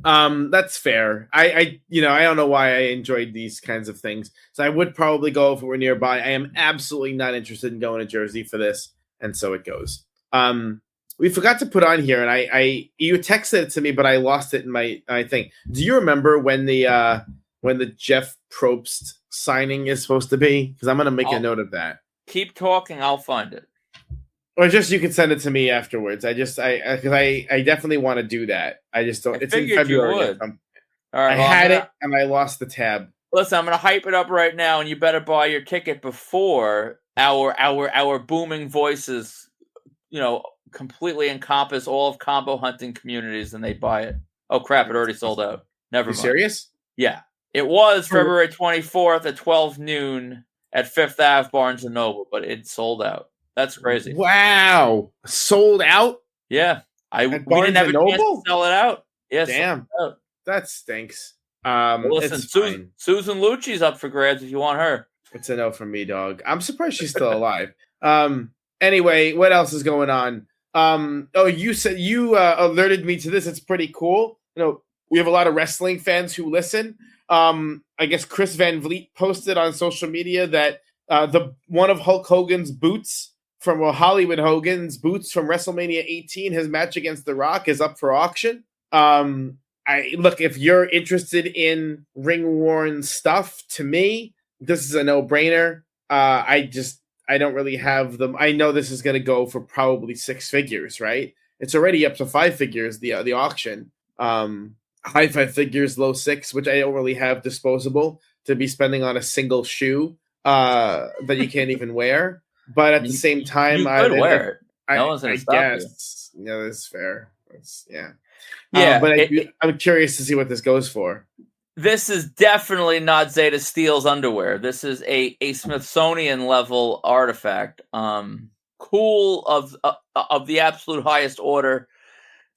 That's fair. I don't know why I enjoyed these kinds of things. So I would probably go if it were nearby. I am absolutely not interested in going to Jersey for this. And so it goes. We forgot to put on here, and you texted it to me, but I lost it in my thing. Do you remember when the Jeff Probst signing is supposed to be? Because I'm going to make a note of that. Keep talking. I'll find it. Or just you can send it to me afterwards. Because I definitely want to do that. I just don't. It's in February. All right, I had it and I lost the tab. Listen, I'm going to hype it up right now, and you better buy your ticket before our booming voices, you know, completely encompass all of combo hunting communities, and they buy it. Oh crap! It already sold out. Never mind. Serious? Yeah, it was February 24th at 12 noon at Fifth Ave Barnes and Noble, but it sold out. That's crazy. Wow, sold out? Yeah, we didn't have a chance to sell it out. Yes, damn, that stinks. Listen, Susan Lucci's up for grabs if you want her. It's a no from me, dog. I'm surprised she's still alive. Anyway, what else is going on? You said you alerted me to this. It's pretty cool. You know, we have a lot of wrestling fans who listen. I guess Chris Van Vliet posted on social media that one of Hulk Hogan's boots from Hollywood Hogan's boots from WrestleMania 18, his match against The Rock, is up for auction. Look, if you're interested in ring-worn stuff, to me, this is a no-brainer. I don't really have them. I know this is going to go for probably 6 figures, right? It's already up to 5 figures, the auction. High 5 figures, low 6, which I don't really have disposable to be spending on a single shoe that you can't even wear. But at the same time, you could wear it. No one's going to stop you. Yeah, that's fair. Yeah. But I'm curious to see what this goes for. This is definitely not Zeta Steele's underwear. This is a Smithsonian level artifact. Cool of the absolute highest order.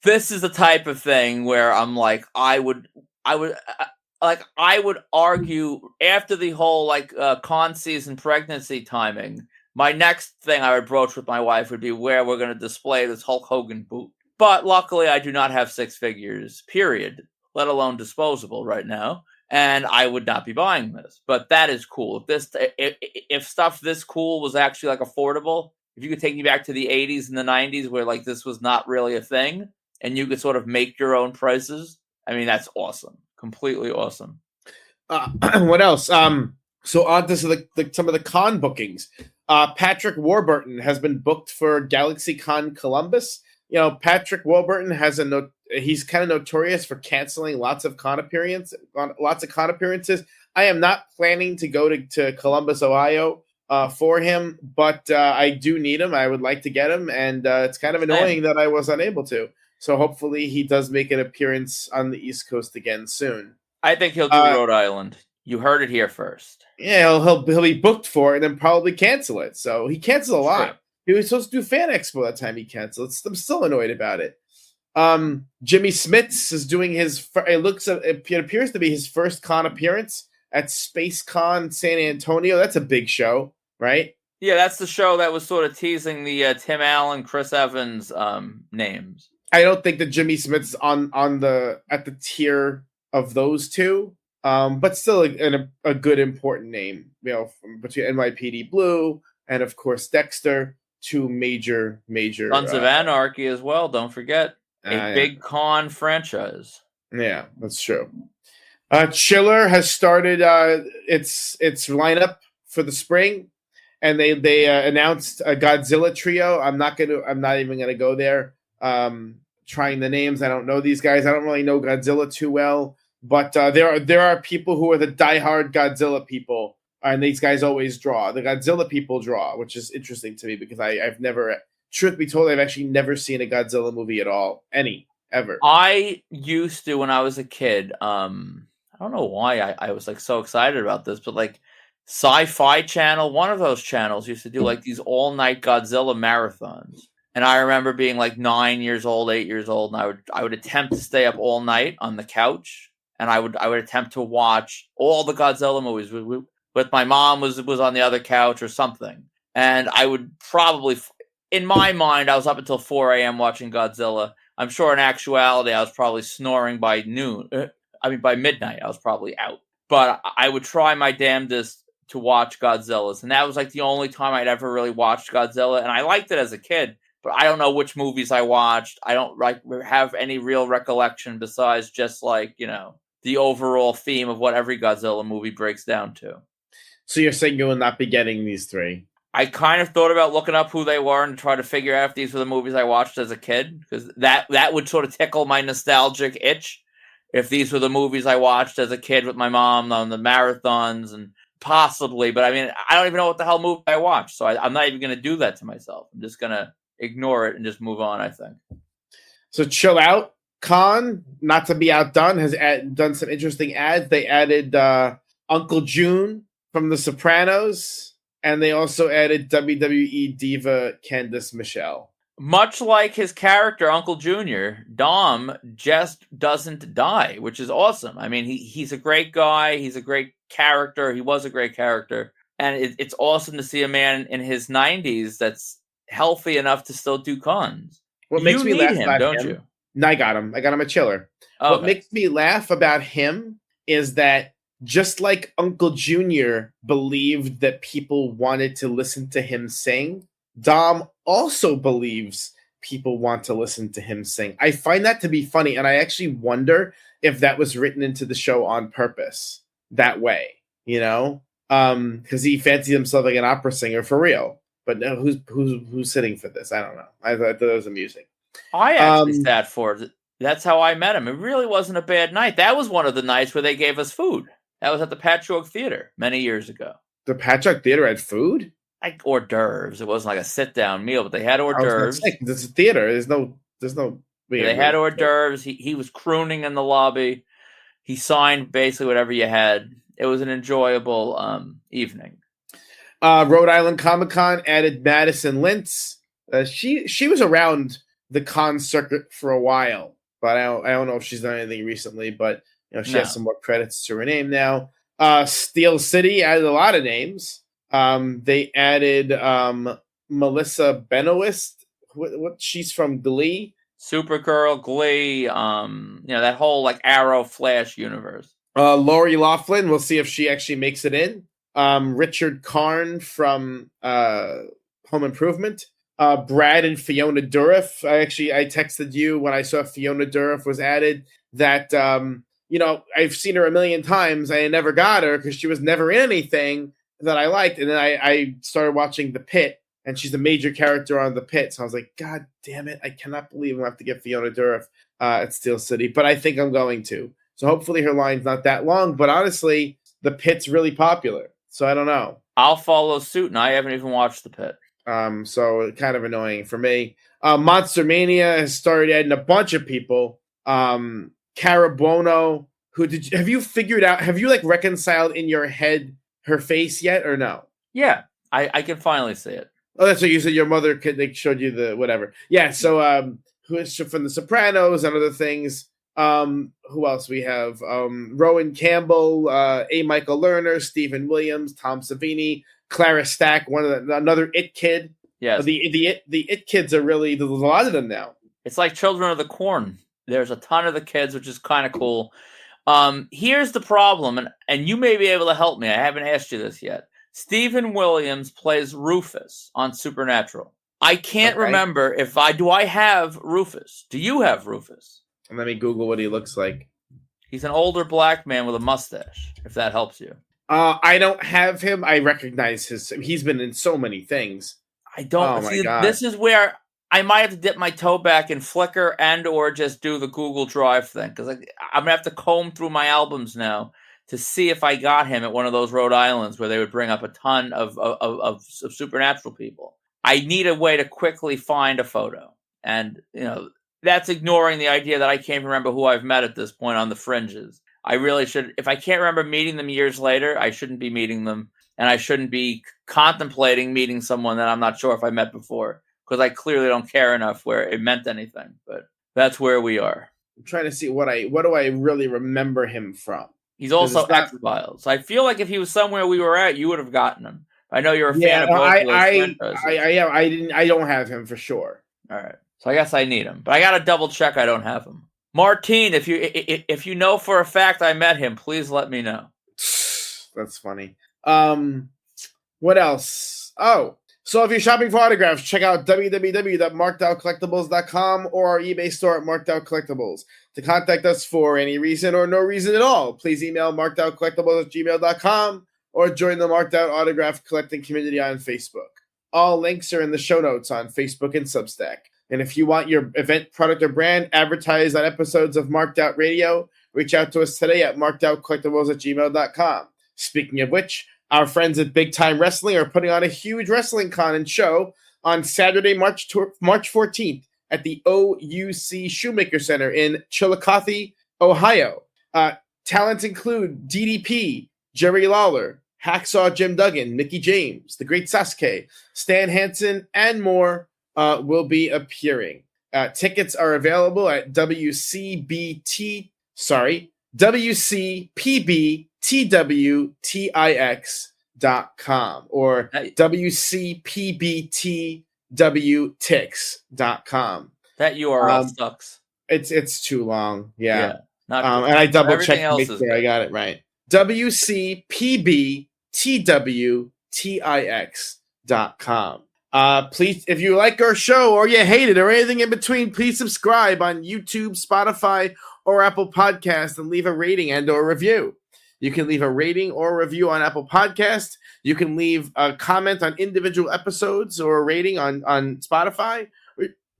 This is the type of thing where I'm like, I would argue after the whole con season pregnancy timing, my next thing I would broach with my wife would be where we're going to display this Hulk Hogan boot. But luckily, I do not have 6 figures, period, let alone disposable right now, and I would not be buying this. But that is cool. If stuff this cool was actually affordable, if you could take me back to the 80s and the 90s where this was not really a thing, and you could sort of make your own prices, I mean, that's awesome. Completely awesome. What else? So on to some of the con bookings. Patrick Warburton has been booked for Galaxy Con Columbus. You know, Patrick Warburton has he's kind of notorious for canceling lots of con appearances. I am not planning to go to Columbus, Ohio for him, but I do need him. I would like to get him, and it's kind of annoying that I was unable to. So hopefully he does make an appearance on the East Coast again soon. I think he'll do Rhode Island. You heard it here first. Yeah, he'll be booked for it and then probably cancel it. So he canceled a lot. Sure. He was supposed to do Fan Expo that time he canceled. I'm still annoyed about it. Jimmy Smits is doing it appears to be his first con appearance at Space Con San Antonio. That's a big show, right? Yeah, that's the show that was sort of teasing the Tim Allen, Chris Evans names. I don't think that Jimmy Smith's at the tier of those two, but still a good important name. Between NYPD Blue and of course Dexter, two major. Sons of Anarchy as well. Don't forget big con franchise. Yeah, that's true. Chiller has started its lineup for the spring. And they announced a Godzilla trio. I'm not even gonna go there. Trying the names, I don't know these guys. I don't really know Godzilla too well, but there are people who are the diehard Godzilla people, and these guys always draw. The Godzilla people draw, which is interesting to me because I've never, truth be told, I've actually never seen a Godzilla movie at all, ever. I used to when I was a kid. I don't know why I was like so excited about this, but like. Sci-Fi Channel, one of those channels used to do like these all-night Godzilla marathons. And I remember being like 9 years old, 8 years old, and I would attempt to stay up all night on the couch, and I would attempt to watch all the Godzilla movies with my mom was on the other couch or something. And I would probably, in my mind, I was up until 4 a.m. watching Godzilla. I'm sure in actuality I was probably snoring by by midnight I was probably out. But I would try my damnedest to watch Godzilla's, and that was like the only time I'd ever really watched Godzilla, and I liked it as a kid, but I don't know which movies I watched. I don't have any real recollection besides just like, the overall theme of what every Godzilla movie breaks down to. So you're saying you will not be getting these three? I kind of thought about looking up who they were and try to figure out if these were the movies I watched as a kid, because that would sort of tickle my nostalgic itch if these were the movies I watched as a kid with my mom on the marathons, and possibly, but I mean, I don't even know what the hell movie I watched, so I'm not even going to do that to myself. I'm just going to ignore it and just move on, I think. So Chill Out Con, not to be outdone, has done some interesting ads. They added Uncle June from The Sopranos, and they also added WWE diva Candice Michelle. Much like his character, Uncle Junior, Dom just doesn't die, which is awesome. I mean, he's a great guy. He's a great character. He was a great character. And it's awesome to see a man in his 90s that's healthy enough to still do cons. What makes me laugh about don't him, you? No, I got him. I got him a Chiller. Okay. What makes me laugh about him is that just like Uncle Junior believed that people wanted to listen to him sing, Dom also believes people want to listen to him sing. I find that to be funny, and I actually wonder if that was written into the show on purpose that way, because he fancied himself like an opera singer for real. But no, who's sitting for this? I don't know. I thought that was amusing. I actually sat for it. That's how I met him. It really wasn't a bad night. That was one of the nights where they gave us food. That was at the Patchogue Theater many years ago. The Patchogue Theater had food? Like hors d'oeuvres. It wasn't like a sit-down meal, but they had hors d'oeuvres. It's a theater. There's no. They had hors d'oeuvres. He was crooning in the lobby. He signed basically whatever you had. It was an enjoyable evening. Rhode Island Comic Con added Madison Lintz. She was around the con circuit for a while, but I don't know if she's done anything recently. But she has some more credits to her name now. Steel City added a lot of names. They added Melissa Benoist. What she's from Glee, Supergirl, Glee. That whole like Arrow Flash universe. Lori Loughlin. We'll see if she actually makes it in. Richard Karn from Home Improvement. Brad and Fiona Dourif. I texted you when I saw Fiona Dourif was added that I've seen her a million times. I never got her because she was never in anything that I liked. And then I started watching The Pit, and she's a major character on The Pit. So I was like, God damn it. I cannot believe I'm going to have to get Fiona Dourif at Steel City. But I think I'm going to. So hopefully her line's not that long. But honestly, The Pit's really popular. So I don't know. I'll follow suit, and I haven't even watched The Pit. So kind of annoying for me. Monster Mania has started adding a bunch of people. Carabono, have you figured out, have you reconciled in your head her face yet or no? Yeah, I can finally see it. Oh, that's what you said. Your mother showed you the whatever. Yeah, so who is from The Sopranos and other things. Who else we have? Rowan Campbell, A. Michael Lerner, Stephen Williams, Tom Savini, Clara Stack, another It Kid. Yes. The It Kids are really, there's a lot of them now. It's like Children of the Corn. There's a ton of the kids, which is kind of cool. Here's the problem, and you may be able to help me. I haven't asked you this yet. Stephen Williams plays Rufus on Supernatural. I can't remember if I have Rufus. Do you have Rufus? Let me Google what he looks like. He's an older black man with a mustache, if that helps you. I don't have him. I recognize he's been in so many things. I don't. Oh my God. This is where I might have to dip my toe back in Flickr and or just do the Google Drive thing, because I'm going to have to comb through my albums now to see if I got him at one of those Rhode Islands where they would bring up a ton of Supernatural people. I need a way to quickly find a photo. And, that's ignoring the idea that I can't remember who I've met at this point on the fringes. I really should. If I can't remember meeting them years later, I shouldn't be meeting them. And I shouldn't be contemplating meeting someone that I'm not sure if I met before, because I clearly don't care enough where it meant anything. But that's where we are. I'm trying to see what do I really remember him from. He's also X-Files. I feel like if he was somewhere we were at, you would have gotten him. I know you're a fan of both of those franchises. I don't have him for sure. All right. So I guess I need him, but I got to double check I don't have him. Martine, if you know for a fact I met him, please let me know. That's funny. What else? Oh, so if you're shopping for autographs, check out www.markedoutcollectibles.com or our eBay store at Marked Out Collectibles. To contact us for any reason or no reason at all, please email markedoutcollectibles@gmail.com or join the Marked Out autograph collecting community on Facebook. All links are in the show notes on Facebook and Substack. And if you want your event, product, or brand advertised on episodes of Marked Out Radio, reach out to us today at markedoutcollectibles@gmail.com. Speaking of which, our friends at Big Time Wrestling are putting on a huge wrestling con and show on Saturday, March 14th at the OUC Shoemaker Center in Chillicothe, Ohio. Talents include DDP, Jerry Lawler, Hacksaw Jim Duggan, Mickey James, The Great Sasuke, Stan Hansen, and more will be appearing. Tickets are available at WCPBTWTIX.com or WCPBTWTix.com. That URL sucks. It's too long. Yeah. And I double checked to make sure I got it right. WCPBTWTIX.com. Please, if you like our show or you hate it or anything in between, please subscribe on YouTube, Spotify, or Apple Podcasts and leave a rating and or review. You can leave a rating or review on Apple Podcasts. You can leave a comment on individual episodes or a rating on Spotify,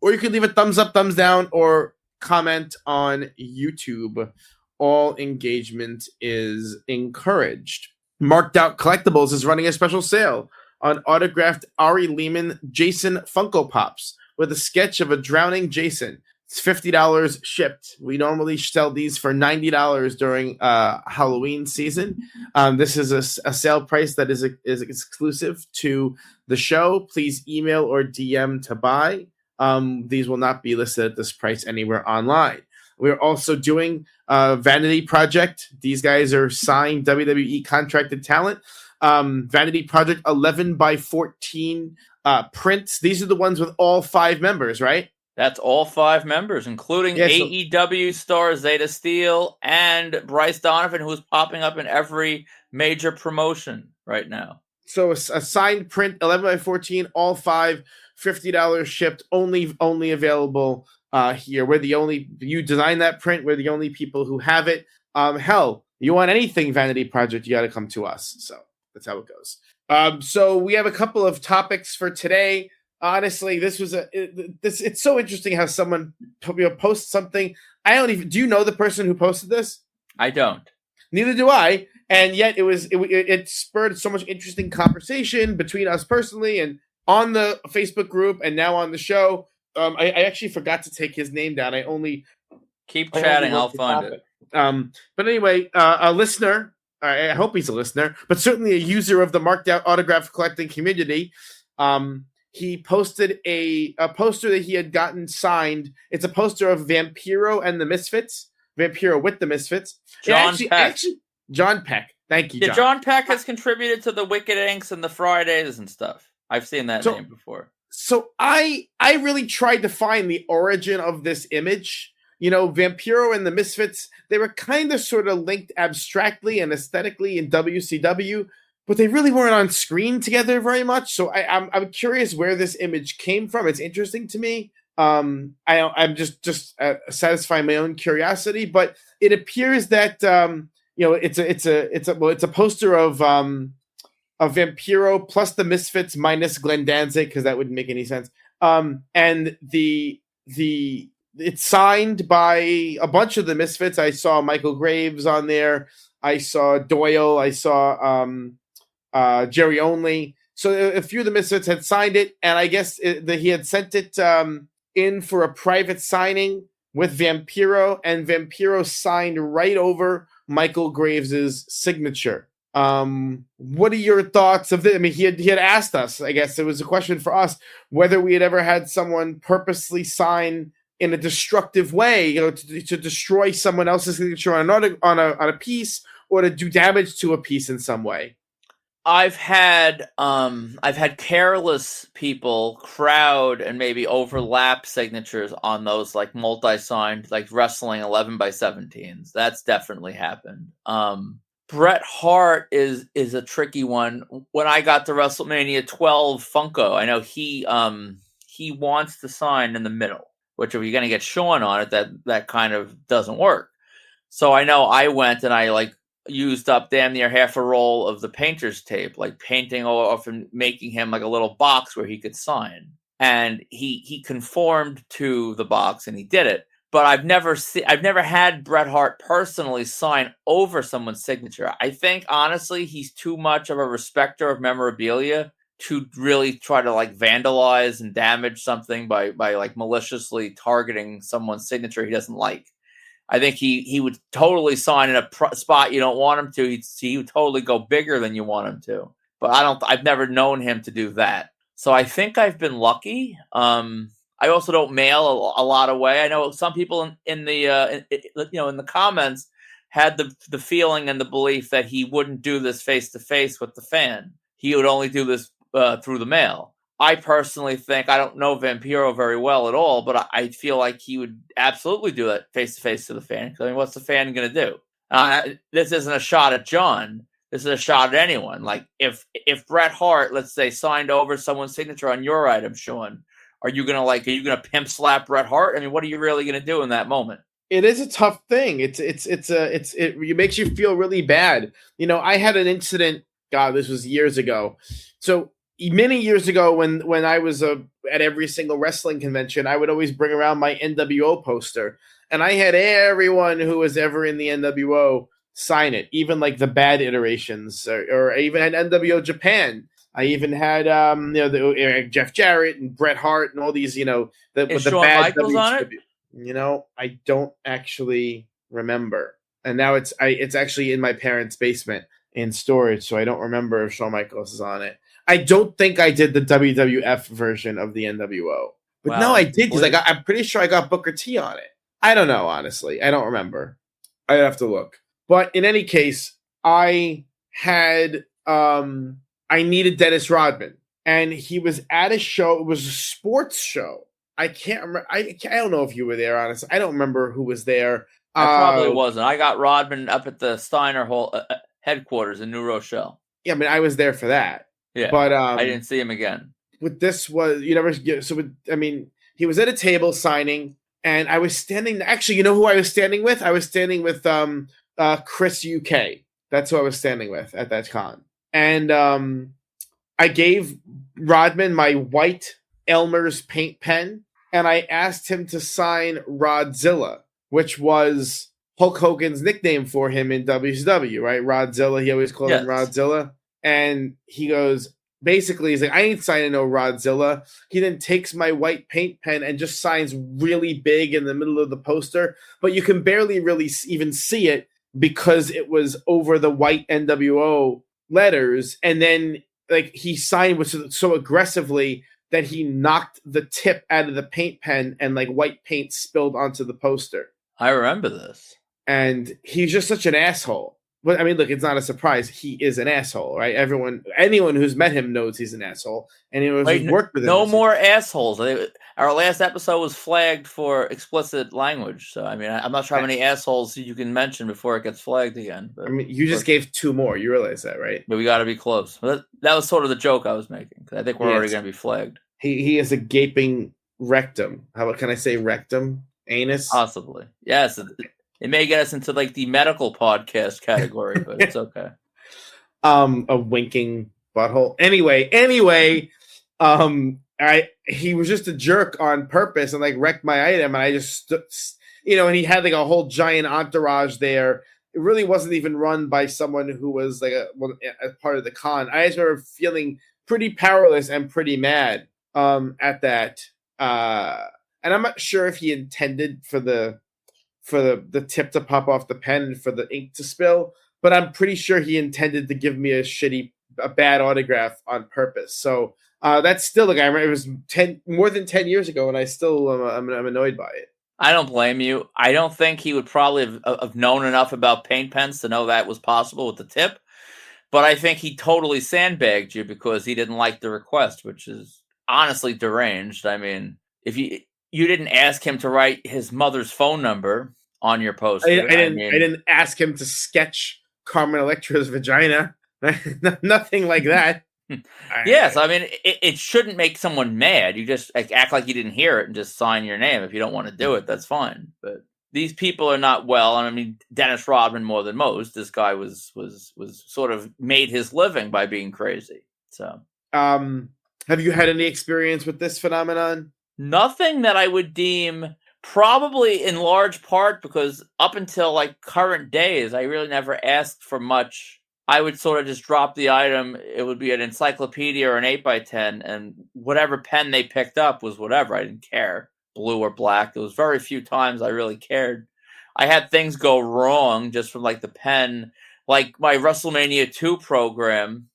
or you can leave a thumbs up, thumbs down, or comment on YouTube. All engagement is encouraged. Marked Out Collectibles is running a special sale on autographed Ari Lehman Jason Funko Pops with a sketch of a drowning Jason. It's $50 shipped. We normally sell these for $90 during Halloween season. This is a sale price that is exclusive to the show. Please email or DM to buy. These will not be listed at this price anywhere online. We're also doing Vanity Project. These guys are signed WWE contracted talent. Vanity Project 11x14 prints. These are the ones with all 5 members, right? That's all 5 members, including AEW star Zeta Steel and Bryce Donovan, who's popping up in every major promotion right now. So a signed print, 11x14, all 5, $50 shipped, only available here. We're the only, you designed that print. We're the only people who have it. Hell, you want anything Vanity Project, you got to come to us. So that's how it goes. So we have a couple of topics for today. Honestly, this was it's so interesting how someone posts something. Do you know the person who posted this? I don't. Neither do I. And yet it spurred so much interesting conversation between us personally and on the Facebook group and now on the show. I actually forgot to take his name down. Keep chatting. I'll find it. But anyway, a listener, I hope he's a listener, but certainly a user of the Marked Out autograph collecting community. He posted a poster that he had gotten signed. It's a poster of Vampiro and the Misfits, Vampiro with the Misfits. John Peck. John Peck. Thank you, John. Yeah, John Peck has contributed to the Wicked Inks and the Fridays and stuff. I've seen that name before. So I really tried to find the origin of this image. You know, Vampiro and the Misfits, they were kind of sort of linked abstractly and aesthetically in WCW, but they really weren't on screen together very much. So I'm curious where this image came from. It's interesting to me. I'm just satisfying my own curiosity, but it appears that it's a poster of Vampiro plus the Misfits minus Glenn Danzig, because that wouldn't make any sense. And it's signed by a bunch of the Misfits. I saw Michael Graves on there. I saw Doyle. I saw Jerry Only. So a few of the Misfits had signed it, and I guess he had sent it in for a private signing with Vampiro, and Vampiro signed right over Michael Graves's signature. What are your thoughts of this? I mean, he had asked us, I guess it was a question for us, whether we had ever had someone purposely sign in a destructive way, to destroy someone else's signature on a piece, or to do damage to a piece in some way. I've had careless people crowd and maybe overlap signatures on those, like multi-signed, like wrestling 11x17s. That's definitely happened. Bret Hart is a tricky one. When I got the WrestleMania 12 Funko, I know he wants to sign in the middle, which if you're going to get Shawn on it, that kind of doesn't work. So I know I went and I used up damn near half a roll of the painter's tape, like painting off and making him like a little box where he could sign. And he conformed to the box and he did it. But I've never had Bret Hart personally sign over someone's signature. I think honestly he's too much of a respecter of memorabilia to really try to vandalize and damage something by maliciously targeting someone's signature he doesn't like. I think he would totally sign in a spot you don't want him to. He would totally go bigger than you want him to. But I've never known him to do that. So I think I've been lucky. I also don't mail a lot away. I know some people in the comments had the feeling and the belief that he wouldn't do this face to face with the fan. He would only do this through the mail. I personally think, I don't know Vampiro very well at all, but I feel like he would absolutely do that face-to-face to the fan. I mean, what's the fan going to do? This isn't a shot at John. This is a shot at anyone. Like, if Bret Hart, let's say, signed over someone's signature on your item, Sean, are you gonna pimp slap Bret Hart? I mean, what are you really going to do in that moment? It is a tough thing. It makes you feel really bad. I had an incident. God, this was years ago. So many years ago, when I was at every single wrestling convention, I would always bring around my NWO poster, and I had everyone who was ever in the NWO sign it, even like the bad iterations, or I even had NWO Japan. I even had Jeff Jarrett and Bret Hart and all these, with the Shawn bad Michaels on it? I don't actually remember, and now it's actually in my parents' basement in storage, so I don't remember if Shawn Michaels is on it. I don't think I did the WWF version of the NWO. But wow, no, I did, because I'm pretty sure I got Booker T on it. I don't know, honestly. I don't remember. I'd have to look. But in any case, I had I needed Dennis Rodman. And he was at a show. It was a sports show. I can't remember. I don't know if you were there, honestly. I don't remember who was there. I probably wasn't. I got Rodman up at the Steiner Hall headquarters in New Rochelle. Yeah, I mean, I was there for that. Yeah, but I didn't see him again. With this was he was at a table signing, and I was standing. Actually, you know who I was standing with? I was standing with Chris UK. That's who I was standing with at that con. And I gave Rodman my white Elmer's paint pen, and I asked him to sign Rodzilla, which was Hulk Hogan's nickname for him in WCW, right? Rodzilla. He always called him Rodzilla. And he goes, basically, he's like, I ain't signing no Rodzilla. He then takes my white paint pen and just signs really big in the middle of the poster, but you can barely really even see it because it was over the white NWO letters. And then he signed with so aggressively that he knocked the tip out of the paint pen and white paint spilled onto the poster. I remember this. and he's just such an asshole. But I mean, look, it's not a surprise. He is an asshole, right? Anyone who's met him knows he's an asshole, and anyone who's worked with him. No more assholes. Our last episode was flagged for explicit language, so I mean, I'm not sure how many assholes you can mention before it gets flagged again. But I mean, you just gave 2 more. You realize that, right? But we got to be close. That was sort of the joke I was making, because I think we're already going to be flagged. He is a gaping rectum. How can I say rectum? Anus? Possibly. Yes. It may get us into like the medical podcast category, but it's okay. A winking butthole. Anyway, he was just a jerk on purpose and like wrecked my item, and I just and he had like a whole giant entourage there. It really wasn't even run by someone who was like a part of the con. I just remember feeling pretty powerless and pretty mad at that. And I'm not sure if he intended for the tip to pop off the pen and for the ink to spill, but I'm pretty sure he intended to give me a bad autograph on purpose. So that's still, like, I remember it was more than 10 years ago, and I still I'm annoyed by it. I don't blame you. I don't think he would probably have known enough about paint pens to know that was possible with the tip, but I think he totally sandbagged you because he didn't like the request, which is honestly deranged. I mean, if you didn't ask him to write his mother's phone number on your poster. I didn't ask him to sketch Carmen Electra's vagina. Nothing like that. Yes, I mean, it shouldn't make someone mad. You just act like you didn't hear it and just sign your name. If you don't want to do it, that's fine. But these people are not well. I mean, Dennis Rodman more than most. This guy was sort of made his living by being crazy. So, have you had any experience with this phenomenon? Nothing that I would deem, probably in large part because up until like current days, I really never asked for much. I would sort of just drop the item. It would be an encyclopedia or an 8x10, and whatever pen they picked up was whatever. I didn't care, blue or black. There was very few times I really cared. I had things go wrong just from like the pen, like my WrestleMania 2 program.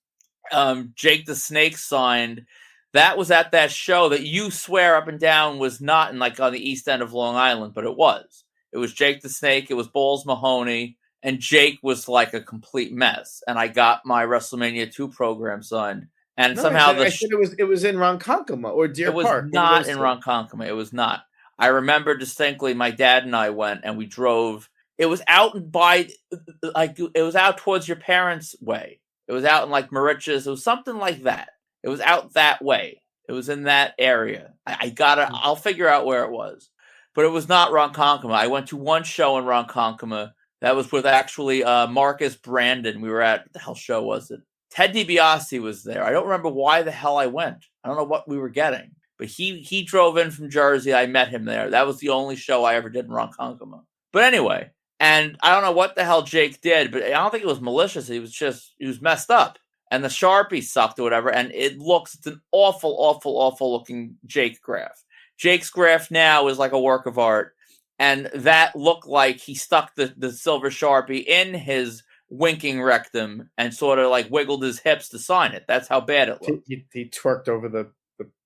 Jake the Snake signed. That was at that show that you swear up and down was not in like on the east end of Long Island, but it was. It was Jake the Snake. It was Balls Mahoney. And Jake was like a complete mess. And I got my WrestleMania 2 program signed. And somehow I said it was in Ronkonkoma or Deer Park. It was not in Ronkonkoma. It was not. I remember distinctly my dad and I went and we drove. It was out it was out towards your parents' way. It was out in like Mauritius. It was something like that. It was out that way. It was in that area. I'll figure out where it was. But it was not Ronkonkoma. I went to one show in Ronkonkoma. That was with actually Marcus Brandon. We were at, what the hell show was it? Ted DiBiase was there. I don't remember why the hell I went. I don't know what we were getting. But he drove in from Jersey. I met him there. That was the only show I ever did in Ronkonkoma. But anyway, and I don't know what the hell Jake did, but I don't think it was malicious. He was messed up. And the Sharpie sucked or whatever. And it's an awful, awful, awful looking Jake graph. Jake's graph now is like a work of art. And that looked like he stuck the silver Sharpie in his winking rectum and sort of like wiggled his hips to sign it. That's how bad it looked. He twerked over the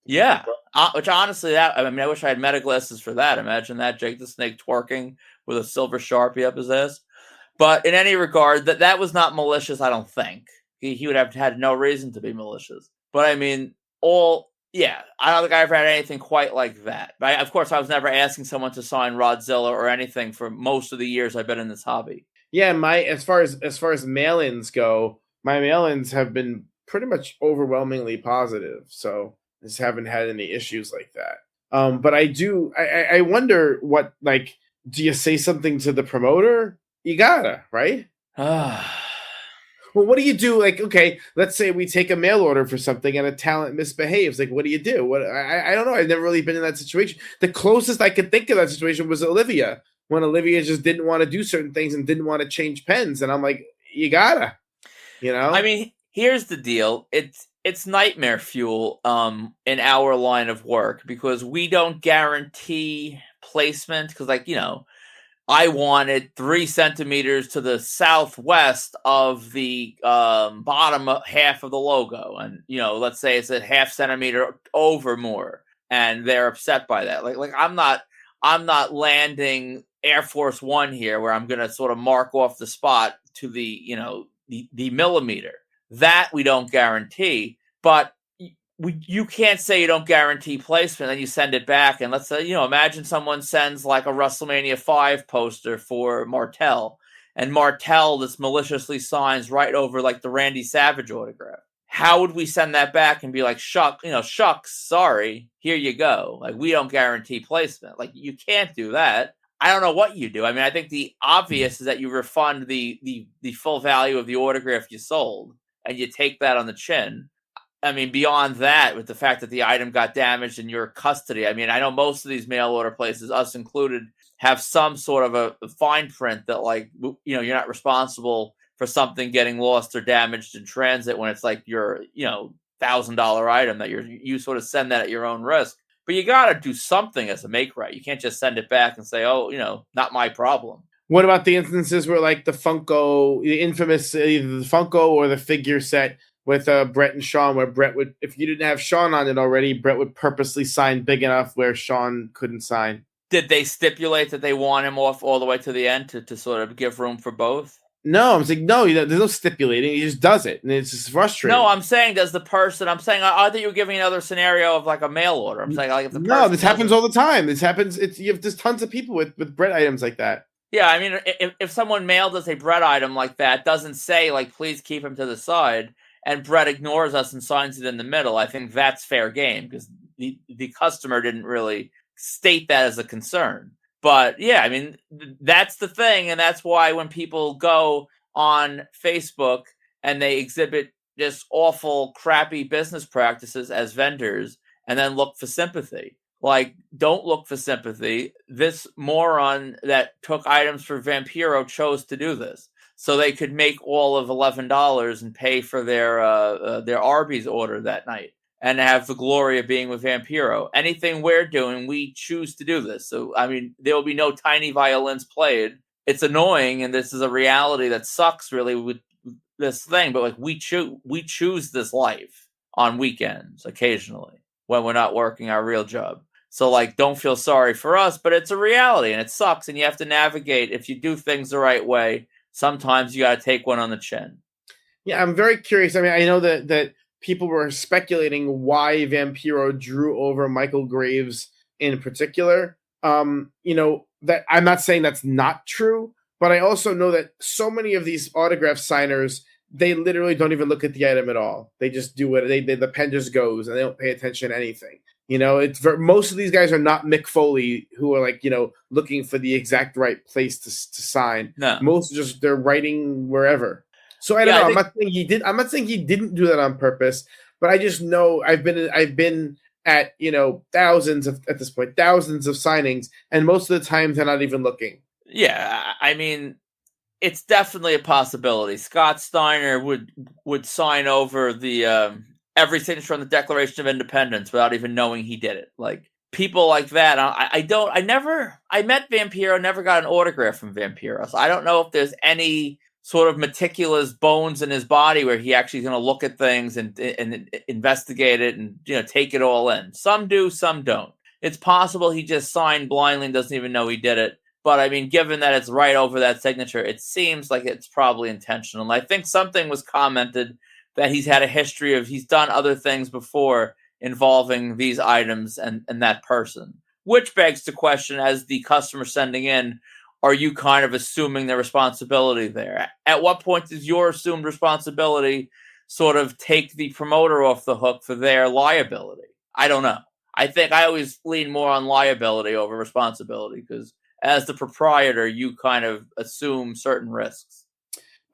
yeah. Which honestly, I wish I had meta glasses for that. Imagine that, Jake the Snake twerking with a silver Sharpie up his ass. But in any regard, that was not malicious, I don't think. He would have had no reason to be malicious. But I mean, yeah, I don't think I ever had anything quite like that. But of course, I was never asking someone to sign Rodzilla or anything for most of the years I've been in this hobby. Yeah, as far as mail-ins go, my mail-ins have been pretty much overwhelmingly positive. So I just haven't had any issues like that. But I wonder what, like, do you say something to the promoter? You gotta, right? Well, what do you do? Like, okay, let's say we take a mail order for something and a talent misbehaves. Like, what do you do? I don't know. I've never really been in that situation. The closest I could think of that situation was Olivia, when Olivia just didn't want to do certain things and didn't want to change pens. And I'm like, you gotta, I mean, here's the deal. It's nightmare fuel in our line of work because we don't guarantee placement because, like, I wanted 3 centimeters to the southwest of the bottom half of the logo. And, let's say it's a half centimeter over more. And they're upset by that. Like I'm not landing Air Force One here, where I'm going to sort of mark off the spot to the millimeter. That we don't guarantee, but you can't say you don't guarantee placement, then you send it back. And let's say, imagine someone sends like a WrestleMania 5 poster for Martel, and Martel just maliciously signs right over like the Randy Savage autograph. How would we send that back and be like, shucks, sorry, here you go. Like, we don't guarantee placement. Like, you can't do that. I don't know what you do. I mean, I think the obvious is that you refund the full value of the autograph you sold, and you take that on the chin. I mean, beyond that, with the fact that the item got damaged in your custody, I mean, I know most of these mail order places, us included, have some sort of a fine print that, like, you're not responsible for something getting lost or damaged in transit when it's like your, $1,000 item that you sort of send that at your own risk. But you got to do something as a make right. You can't just send it back and say, not my problem. What about the instances where, like, the infamous, either the Funko or the figure set with Brett and Sean, where Brett would, if you didn't have Sean on it already, Brett would purposely sign big enough where Sean couldn't sign? Did they stipulate that they want him off all the way to the end to sort of give room for both? No, I'm saying, no, there's no stipulating. He just does it, and it's just frustrating. No, I'm saying, I thought you were giving another scenario of like a mail order. I'm saying, like, if the person no, this happens all the time. This happens. There's tons of people with Brett items like that. Yeah, I mean, if someone mailed us a Brett item like that, doesn't say, like, please keep him to the side, and Brett ignores us and signs it in the middle, I think that's fair game, because the customer didn't really state that as a concern. But yeah, I mean, that's the thing, and that's why when people go on Facebook and they exhibit just awful, crappy business practices as vendors and then look for sympathy. Like, don't look for sympathy. This moron that took items for Vampiro chose to do this, so they could make all of $11 and pay for their Arby's order that night and have the glory of being with Vampiro. Anything we're doing, we choose to do this. So, I mean, there will be no tiny violins played. It's annoying, and this is a reality that sucks really with this thing. But, like, we choose this life on weekends occasionally when we're not working our real job. So, like, don't feel sorry for us, but it's a reality, and it sucks, and you have to navigate. If you do things the right way, sometimes you got to take one on the chin. Yeah, I'm very curious. I mean, I know that people were speculating why Vampiro drew over Michael Graves in particular. That I'm not saying that's not true, but I also know that so many of these autograph signers, they literally don't even look at the item at all. They just do it. The pen just goes, and they don't pay attention to anything. Most of these guys are not Mick Foley, who are like, looking for the exact right place to sign. No. Most just they're writing wherever. So I don't know. I'm not saying he did. I'm not saying he didn't do that on purpose, but I just know I've been at thousands of signings, and most of the time they're not even looking. Yeah, I mean, it's definitely a possibility. Scott Steiner would sign over the every signature on the Declaration of Independence without even knowing he did it. Like, people like that. I met Vampiro, never got an autograph from Vampiro, so I don't know if there's any sort of meticulous bones in his body where he actually is going to look at things and investigate it and take it all in. Some do, some don't. It's possible he just signed blindly and doesn't even know he did it. But I mean, given that it's right over that signature, it seems like it's probably intentional. And I think something was commented that he's had a history of, he's done other things before involving these items and that person, which begs the question, as the customer sending in, are you kind of assuming their responsibility there? At what point does your assumed responsibility sort of take the promoter off the hook for their liability? I don't know. I think I always lean more on liability over responsibility, because as the proprietor, you kind of assume certain risks.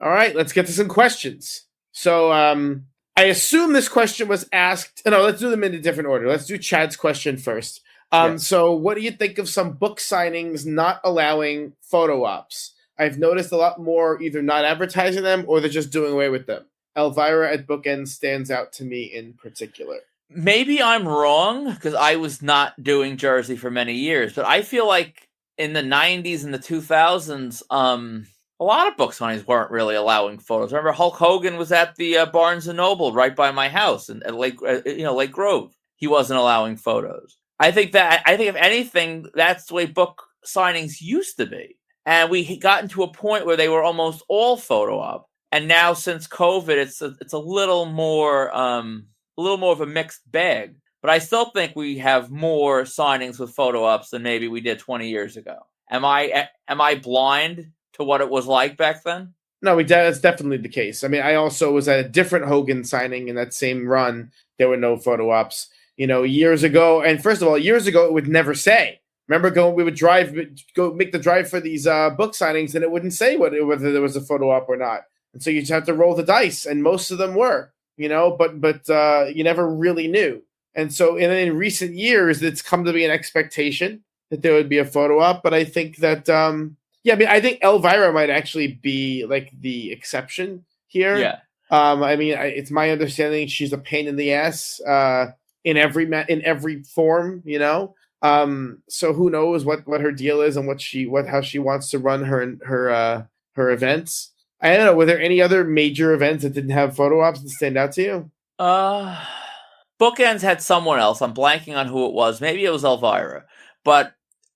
All right, let's get to some questions. So I assume this question was asked. No, let's do them in a different order. Let's do Chad's question first. Yes. So what do you think of some book signings not allowing photo ops? I've noticed a lot more either not advertising them or they're just doing away with them. Elvira at Bookends stands out to me in particular. Maybe I'm wrong, because I was not doing Jersey for many years, but I feel like in the 90s and the 2000s, a lot of book signings weren't really allowing photos. Remember, Hulk Hogan was at the Barnes & Noble right by my house at Lake Grove. He wasn't allowing photos. I think if anything, that's the way book signings used to be. And we got into a point where they were almost all photo op. And now since COVID, it's a little more of a mixed bag. But I still think we have more signings with photo ops than maybe we did 20 years ago. Am I blind to what it was like back then? No, that's definitely the case. I mean, I also was at a different Hogan signing in that same run. There were no photo ops, years ago. And first of all, years ago, it would never say. Remember, we would go make the drive for these book signings, and it wouldn't say whether there was a photo op or not. And so you just have to roll the dice, and most of them were, but you never really knew. And so in recent years, it's come to be an expectation that there would be a photo op. But I think that, I think Elvira might actually be like the exception here. Yeah. It's my understanding she's a pain in the ass in every form, So who knows what her deal is and how she wants to run her events. I don't know. Were there any other major events that didn't have photo ops that stand out to you? Bookends had someone else. I'm blanking on who it was. Maybe it was Elvira. But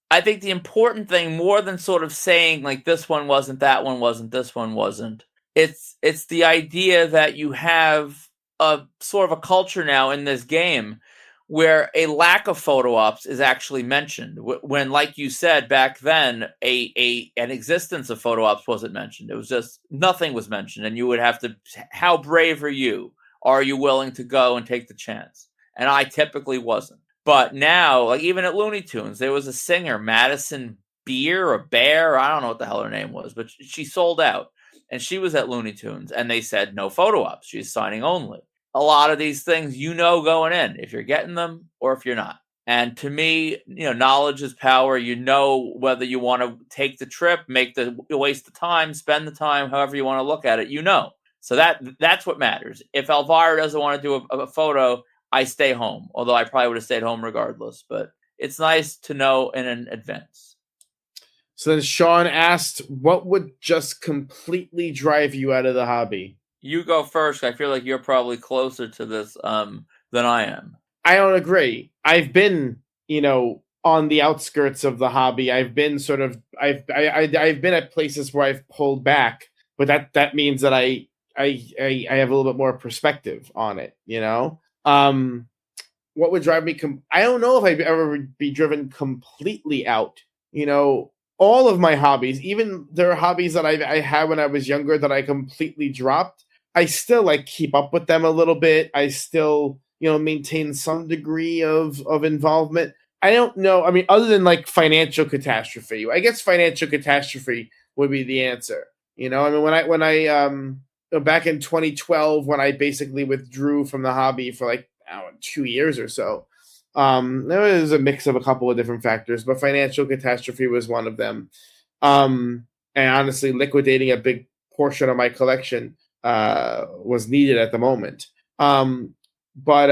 I think the important thing, more than sort of saying like this one wasn't, that one wasn't, this one wasn't, it's the idea that you have a sort of a culture now in this game where a lack of photo ops is actually mentioned. When, like you said, back then, an existence of photo ops wasn't mentioned. It was just nothing was mentioned, and you would have to. How brave are you? Are you willing to go and take the chance? And I typically wasn't. But now, like even at Looney Tunes, there was a singer, Madison Beer or Bear. I don't know what the hell her name was, but she sold out, and she was at Looney Tunes, and they said no photo ops. She's signing only. A lot of these things, going in, if you're getting them or if you're not. And to me, knowledge is power. Whether you want to take the trip, waste the time, spend the time, however you want to look at it, So that's what matters. If Elvira doesn't want to do a photo, I stay home. Although I probably would have stayed home regardless. But it's nice to know in advance. So then Sean asked, what would just completely drive you out of the hobby? You go first. I feel like you're probably closer to this than I am. I don't agree. I've been, on the outskirts of the hobby. I've been I've been at places where I've pulled back, but that means that I have a little bit more perspective on it. What would drive me? I don't know if I'd ever be driven completely out. All of my hobbies, even there are hobbies that I had when I was younger that I completely dropped. I still keep up with them a little bit. I still, maintain some degree of involvement. I don't know. I mean, other than financial catastrophe, I guess financial catastrophe would be the answer. When I back in 2012, when I basically withdrew from the hobby for 2 years or so, there was a mix of a couple of different factors, but financial catastrophe was one of them. And honestly, liquidating a big portion of my collection was needed at the moment. But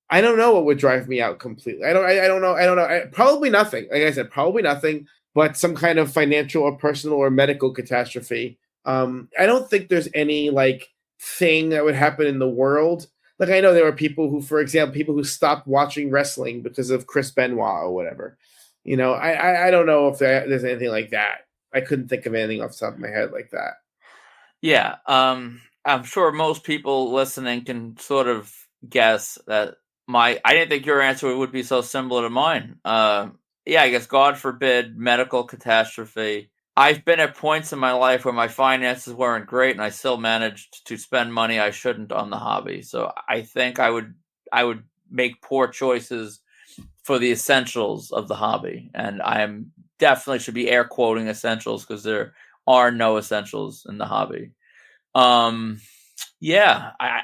I don't know what would drive me out completely. I don't know. Probably nothing. Like I said, probably nothing, but some kind of financial or personal or medical catastrophe. I don't think there's any thing that would happen in the world. I know there were people who stopped watching wrestling because of Chris Benoit or whatever. I don't know if there's anything like that. I couldn't think of anything off the top of my head like that. Yeah, I'm sure most people listening can sort of guess that I didn't think your answer would be so similar to mine. I guess God forbid medical catastrophe. I've been at points in my life where my finances weren't great and I still managed to spend money I shouldn't on the hobby. So I think I would make poor choices for the essentials of the hobby. And I am definitely should be air quoting essentials because there are no essentials in the hobby. I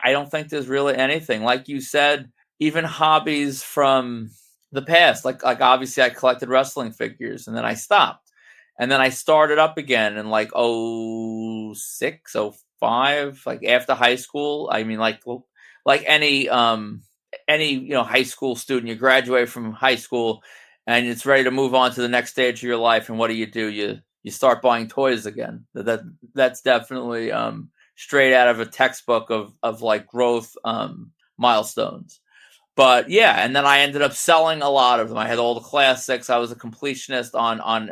don't think there's really anything. Like you said, even hobbies from the past, like obviously I collected wrestling figures and then I stopped. And then I started up again in 06, 05, after high school. I mean, like any high school student, you graduate from high school and it's ready to move on to the next stage of your life. And what do? You start buying toys again. That's definitely straight out of a textbook of growth milestones. But yeah, and then I ended up selling a lot of them. I had all the classics. I was a completionist on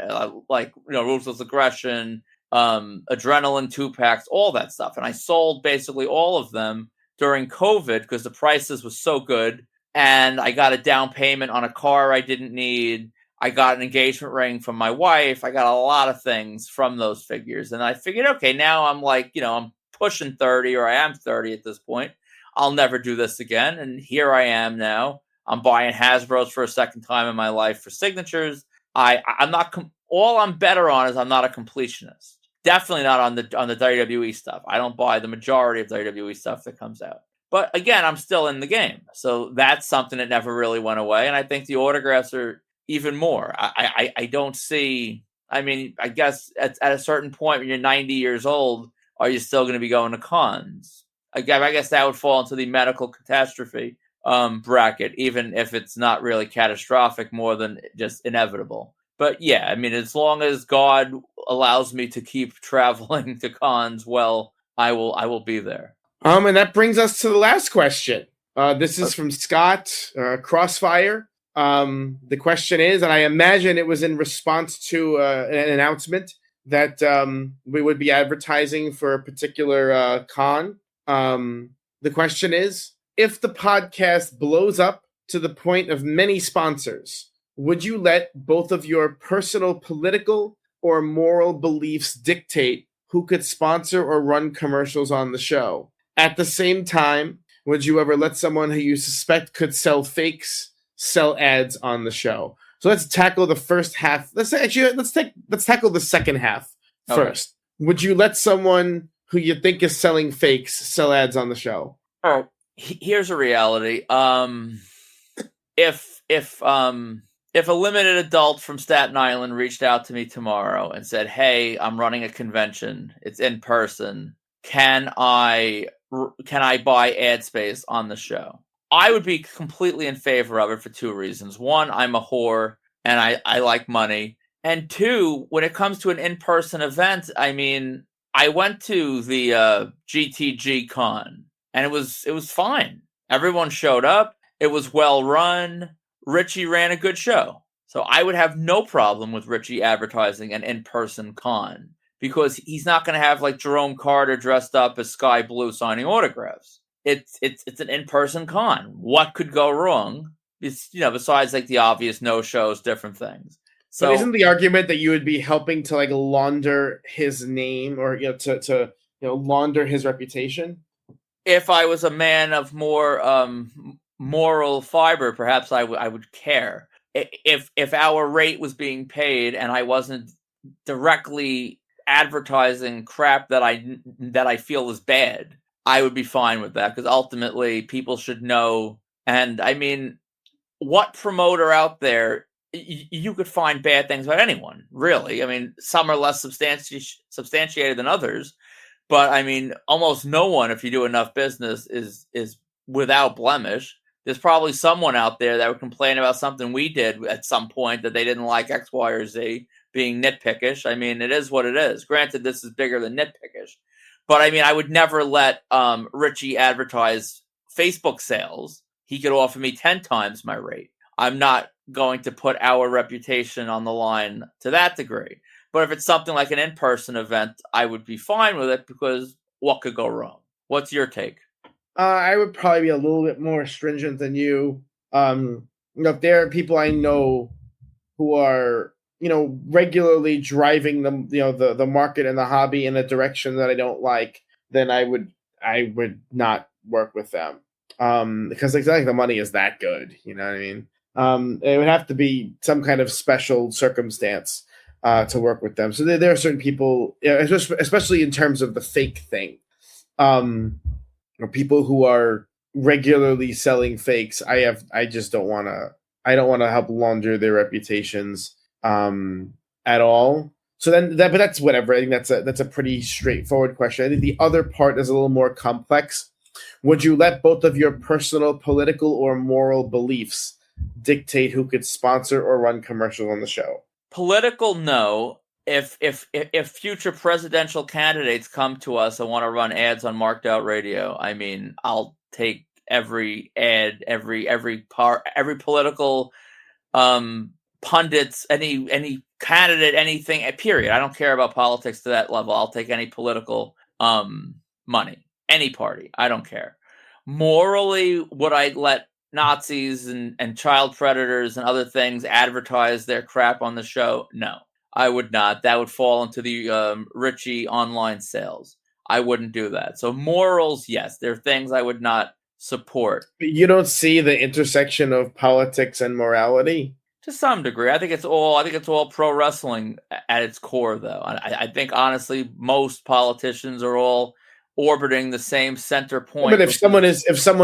Ruthless Aggression, Adrenaline 2-packs, all that stuff. And I sold basically all of them during COVID because the prices were so good. And I got a down payment on a car I didn't need. I got an engagement ring from my wife. I got a lot of things from those figures. And I figured, okay, now I'm I'm pushing 30, or I am 30 at this point. I'll never do this again. And here I am now. I'm buying Hasbro's for a second time in my life for signatures. I'm not all I'm better on is I'm not a completionist. Definitely not on the WWE stuff. I don't buy the majority of WWE stuff that comes out. But again, I'm still in the game. So that's something that never really went away. And I think the autographs are even more. I don't see, I mean, I guess at a certain point when you're 90 years old, are you still going to be going to cons? I guess that would fall into the medical catastrophe bracket, even if it's not really catastrophic, more than just inevitable. But yeah, I mean, as long as God allows me to keep traveling to cons, well, I will be there. And that brings us to the last question. This is from Scott Crossfire. The question is, and I imagine it was in response to an announcement that we would be advertising for a particular con. The question is, if the podcast blows up to the point of many sponsors, would you let both of your personal political or moral beliefs dictate who could sponsor or run commercials on the show? At the same time, would you ever let someone who you suspect could sell fakes sell ads on the show? So let's tackle the first half. Let's tackle the second half first. Okay. Would you let someone who you think is selling fakes sell ads on the show? All right. Here's a reality. If a limited adult from Staten Island reached out to me tomorrow and said, "Hey, I'm running a convention. It's in person. Can I buy ad space on the show?" I would be completely in favor of it for two reasons. One, I'm a whore and I like money. And two, when it comes to an in-person event, I mean, I went to the GTG Con and it was fine. Everyone showed up. It was well run. Richie ran a good show. So I would have no problem with Richie advertising an in-person con because he's not going to have like Jerome Carter dressed up as Sky Blue signing autographs. It's an in-person con. What could go wrong? It's, besides like the obvious no-shows, different things. So but isn't the argument that you would be helping to like launder his name or to launder his reputation? If I was a man of more moral fiber, perhaps I would care. If our rate was being paid and I wasn't directly advertising crap that I feel is bad, I would be fine with that because ultimately people should know. And I mean, what promoter out there, you could find bad things about anyone, really. I mean, some are less substantiated than others, but I mean, almost no one, if you do enough business, is without blemish. There's probably someone out there that would complain about something we did at some point that they didn't like X, Y, or Z, being nitpickish. I mean, it is what it is. Granted, this is bigger than nitpickish. But I mean, I would never let Richie advertise Facebook sales. He could offer me 10 times my rate. I'm not going to put our reputation on the line to that degree. But if it's something like an in-person event, I would be fine with it because what could go wrong? What's your take? I would probably be a little bit more stringent than you. If there are people I know who are, regularly driving the market and the hobby in a direction that I don't like, then I would not work with them. Because exactly the money is that good. You know what I mean? It would have to be some kind of special circumstance to work with them. So there are certain people, especially in terms of the fake thing. People who are regularly selling fakes, I just don't want to help launder their reputations at all. So but that's whatever. I think that's a pretty straightforward question. I think the other part is a little more complex. Would you let both of your personal, political, or moral beliefs dictate who could sponsor or run commercials on the show? Political, no. If future presidential candidates come to us and want to run ads on Marked Out Radio, I mean, I'll take every ad, every political pundits, any candidate, anything, period. I don't care about politics to that level. I'll take any political money, any party. I don't care. Morally, would I let Nazis and child predators and other things advertise their crap on the show? No, I would not. That would fall into the Richie online sales. I wouldn't do that. So morals, yes, there are things I would not support. But you don't see the intersection of politics and morality? To some degree. I think it's all pro wrestling at its core, though. I think, honestly, most politicians are all orbiting the same center point. But if someone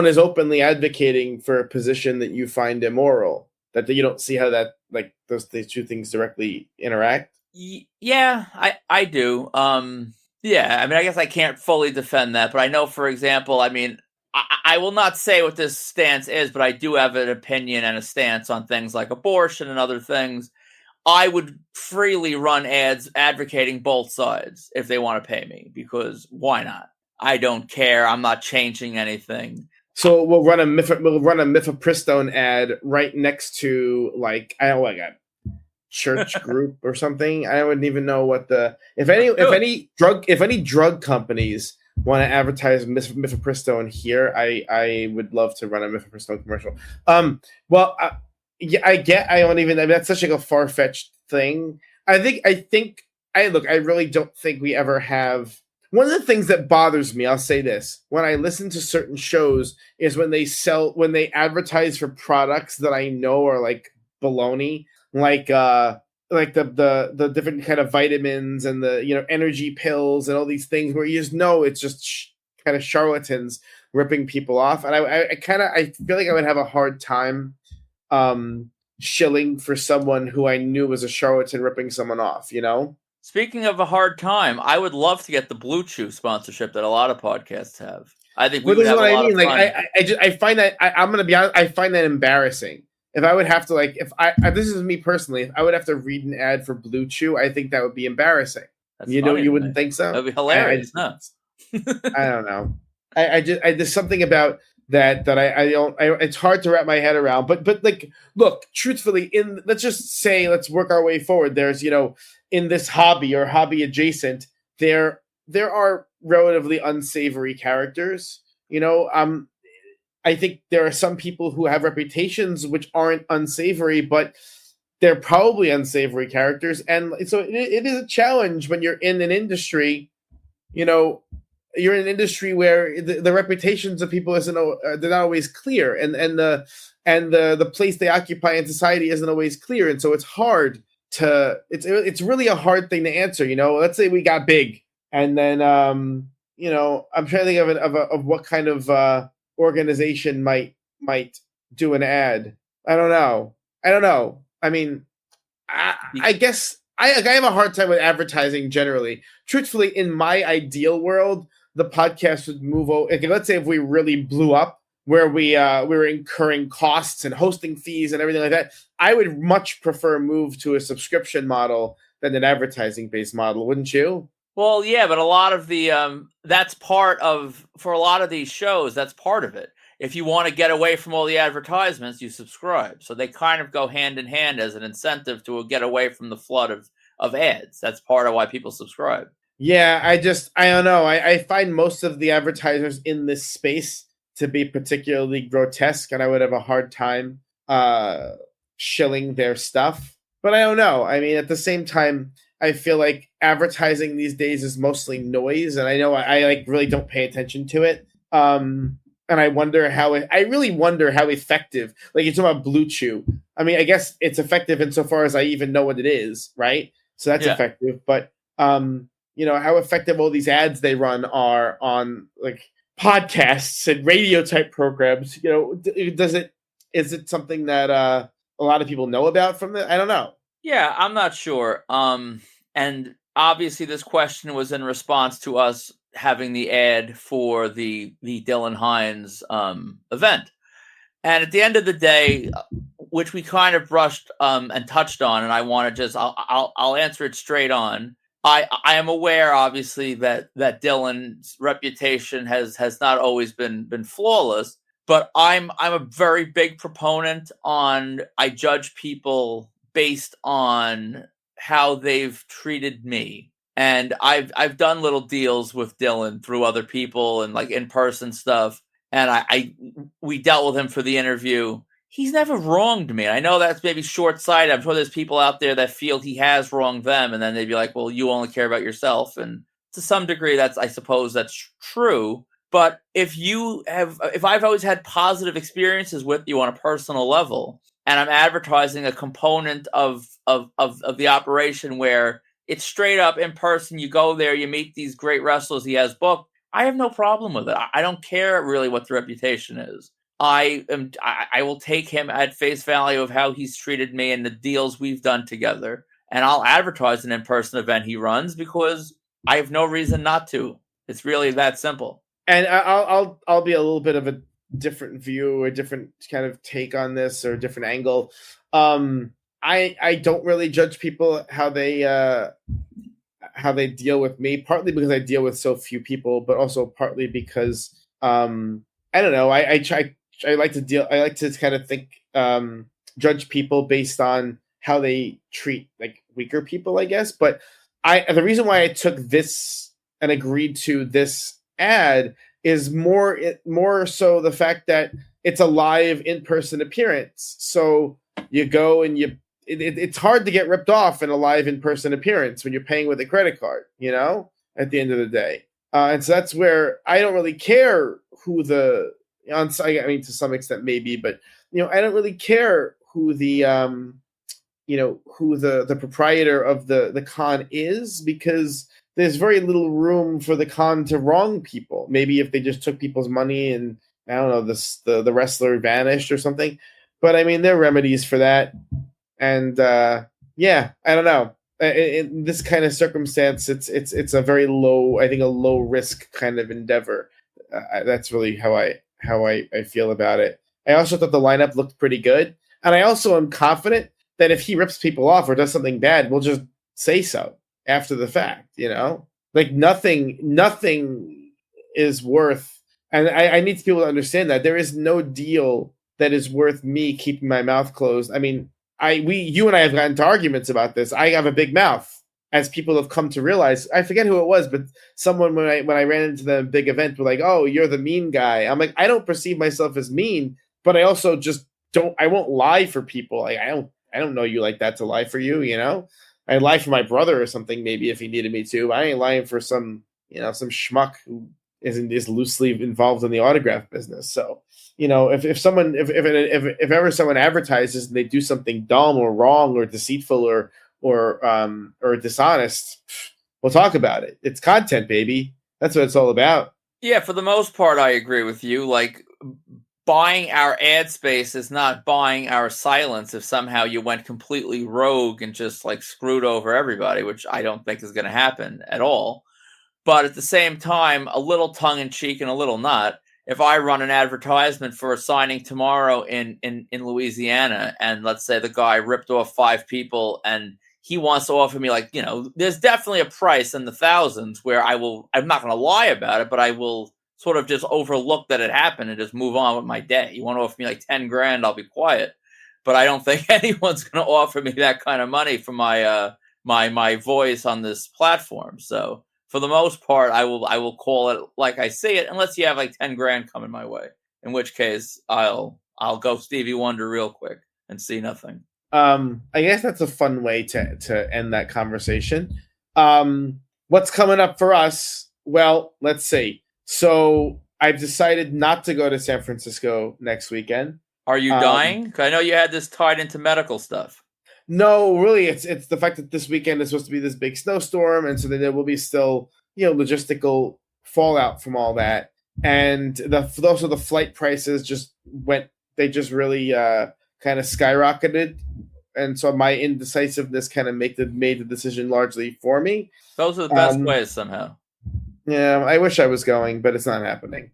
is openly advocating for a position that you find immoral, that you don't see how that, like, these two things directly interact? Yeah, I do. Yeah, I mean, I guess I can't fully defend that, but I know, for example, I mean, I will not say what this stance is, but I do have an opinion and a stance on things like abortion and other things. I would freely run ads advocating both sides if they want to pay me, because why not? I don't care. I'm not changing anything. So we'll run a mifepristone ad right next to, like, I don't know, like a church group or something. I wouldn't even know what if any drug companies want to advertise mifepristone here, I would love to run a mifepristone commercial. Yeah, I don't even. I mean, that's such like a far-fetched thing. I really don't think we ever have. One of the things that bothers me, I'll say this, when I listen to certain shows, is when they advertise for products that I know are like baloney, like the different kind of vitamins and the energy pills and all these things where you just know it's just kind of charlatans ripping people off, and I feel like I would have a hard time shilling for someone who I knew was a charlatan ripping someone off. Speaking of a hard time, I would love to get the Blue Chew sponsorship that a lot of podcasts have. I think we would have a lot of fun. I find that I'm going to be honest. I find that embarrassing. If I would have to, like, if this is me personally, if I would have to read an ad for Blue Chew, I think that would be embarrassing. That's you wouldn't think so? That'd be hilarious. I don't know. There's something about that I don't. It's hard to wrap my head around. But like, look, truthfully, let's work our way forward. There's in this hobby or hobby adjacent, there are relatively unsavory characters. I think there are some people who have reputations which aren't unsavory, but they're probably unsavory characters. And so it is a challenge when you're in an industry, you're in an industry where the reputations of people they're not always clear. And the place they occupy in society isn't always clear. And so it's hard it's really a hard thing to answer. Let's say we got big and then, I'm trying to think of what kind of, organization might do an ad. I don't know. I mean, I guess I have a hard time with advertising generally. Truthfully, in my ideal world, the podcast would move over. Okay, let's say if we really blew up, where we were incurring costs and hosting fees and everything like that, I would much prefer move to a subscription model than an advertising-based model, wouldn't you? Well, yeah, but a lot of the for a lot of these shows, that's part of it. If you want to get away from all the advertisements, you subscribe. So they kind of go hand in hand as an incentive to get away from the flood of ads. That's part of why people subscribe. Yeah, I don't know. I find most of the advertisers in this space to be particularly grotesque, and I would have a hard time shilling their stuff. But I don't know. I mean, at the same time, I feel like advertising these days is mostly noise, and I know I really don't pay attention to it. And I really wonder how effective, like you're talking about Blue Chew. I mean, I guess it's effective insofar as I even know what it is, right? So that's effective. But how effective all these ads they run are on like podcasts and radio type programs. Is it something that a lot of people know about from I don't know. Yeah, I'm not sure. And obviously this question was in response to us having the ad for the Dhillon Hines event. And at the end of the day, which we kind of brushed and touched on, and I want to I'll answer it straight on. I am aware, obviously, that Dhillon's reputation has not always been flawless, But I'm a very big proponent on I judge people based on how they've treated me. And I've done little deals with Dhillon through other people and like in-person stuff. And we dealt with him for the interview. He's never wronged me. I know that's maybe short-sighted. I'm sure there's people out there that feel he has wronged them, and then they'd be like, well, you only care about yourself. And to some degree, I suppose that's true. But if I've always had positive experiences with you on a personal level, and I'm advertising a component of the operation where it's straight up in person, you go there, you meet these great wrestlers he has booked, I have no problem with it. I don't care really what the reputation is. I will take him at face value of how he's treated me and the deals we've done together, and I'll advertise an in-person event he runs because I have no reason not to. It's really that simple. And I'll be a little bit of a different view, a different kind of take on this, or a different angle. I don't really judge people how they deal with me, partly because I deal with so few people, but also partly because I don't know. I like to kind of think judge people based on how they treat like weaker people, I guess. But the reason why I took this and agreed to this ad is more so the fact that it's a live in-person appearance. So you go and it's hard to get ripped off in a live in-person appearance when you're paying with a credit card, at the end of the day. And so that's where I don't really care who to some extent maybe, but I don't really care who the proprietor of the con is, because there's very little room for the con to wrong people. Maybe if they just took people's money and I don't know, the wrestler vanished or something. But I mean, there are remedies for that. And I don't know. In this kind of circumstance, it's a very low, I think a low risk kind of endeavor. That's really how I feel about it. I also thought the lineup looked pretty good. And I also am confident that if he rips people off or does something bad, we'll just say so after the fact, like nothing is worth, and I need people to understand that there is no deal that is worth me keeping my mouth closed. I mean, you and I have gotten into arguments about this. I have a big mouth, as people have come to realize. I forget who it was, but someone when I ran into the big event were like, "Oh, you're the mean guy." I'm like, I don't perceive myself as mean, but I also just I won't lie for people. Like I don't know you like that to lie for you, I'd lie for my brother or something, maybe, if he needed me to. I ain't lying for some schmuck who is loosely involved in the autograph business. So, if ever someone advertises and they do something dumb or wrong or deceitful or dishonest, we'll talk about it. It's content, baby. That's what it's all about. Yeah, for the most part, I agree with you. Like, buying our ad space is not buying our silence if somehow you went completely rogue and just like screwed over everybody, which I don't think is going to happen at all. But at the same time, a little tongue in cheek and a little not. If I run an advertisement for a signing tomorrow in Louisiana, and let's say the guy ripped off 5 people and he wants to offer me there's definitely a price in the thousands where I'm not going to lie about it, but I will sort of just overlook that it happened and just move on with my day. You want to offer me like 10 grand, I'll be quiet. But I don't think anyone's going to offer me that kind of money for my voice on this platform. So for the most part, I will call it like I see it, unless you have like 10 grand coming my way, in which case I'll go Stevie Wonder real quick and see nothing. I guess that's a fun way to end that conversation. What's coming up for us? Well, let's see. So I've decided not to go to San Francisco next weekend. Are you dying? 'Cause I know you had this tied into medical stuff. No, really, it's the fact that this weekend is supposed to be this big snowstorm, and so then there will be still logistical fallout from all that, and also the flight prices just really kind of skyrocketed, and so my indecisiveness kind of made the decision largely for me. Those are the best ways somehow. Yeah, I wish I was going, but it's not happening.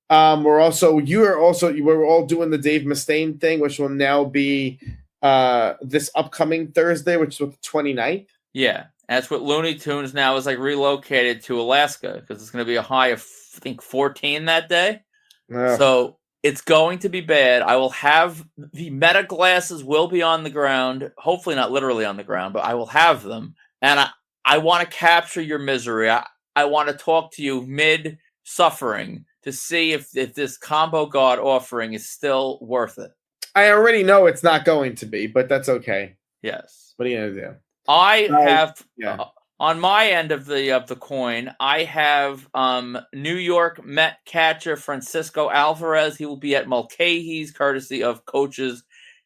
We're all doing the Dave Mustaine thing, which will now be this upcoming Thursday, which is the 29th. Yeah, that's what Looney Tunes now is like relocated to Alaska because it's going to be a high of I think 14 that day. So It's going to be bad. I will have the meta glasses will be on the ground. Hopefully not literally on the ground, but I will have them. And I want to capture your misery. I want to talk to you mid-suffering to see if this combo god offering is still worth it. I already know it's not going to be, but that's okay. Yes. What are you going to do? I have... on my end of the coin, I have New York Met catcher Francisco Alvarez. He will be at Mulcahy's, courtesy of Coaches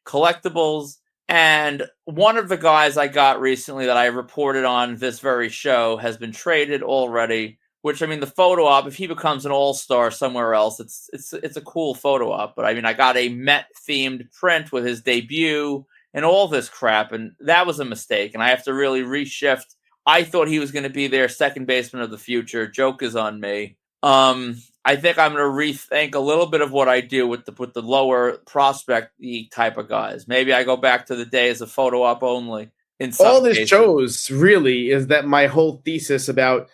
Collectibles. And one of the guys I got recently that I reported on this very show has been traded already. Which, I mean, the photo op, if he becomes an all-star somewhere else, it's a cool photo op. But I mean, I got a Met-themed print with his debut and all this crap, and that was a mistake. And I have to really reshift. I thought he was going to be their second baseman of the future. Joke is on me. I think I'm going to rethink a little bit of what I do with the lower prospect type of guys. Maybe I go back to the days of photo op only. All this shows really is that my whole thesis about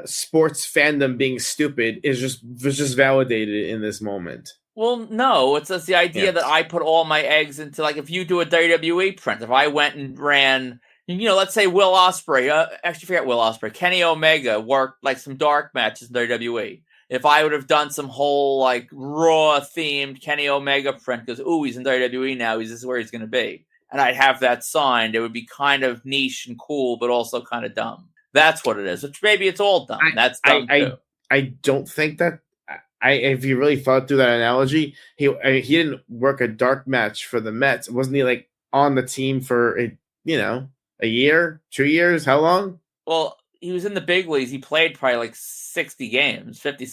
sports fandom being stupid was just validated in this moment. Well, no, it's just the idea that I put all my eggs into, like, if you do a WWE print, if I went and ran, let's say Will Ospreay, actually forget Will Ospreay, Kenny Omega worked like some dark matches in WWE. If I would have done some whole like Raw themed Kenny Omega print, because he's in WWE now, this is where he's going to be, and I'd have that signed, it would be kind of niche and cool, but also kind of dumb. That's what it is. Which maybe it's all dumb. That's dumb too. I don't think that. If you really thought through that analogy, he didn't work a dark match for the Mets. Wasn't he like on the team for a year, 2 years? How long? Well, he was in the big leagues. He played probably like 60 games. He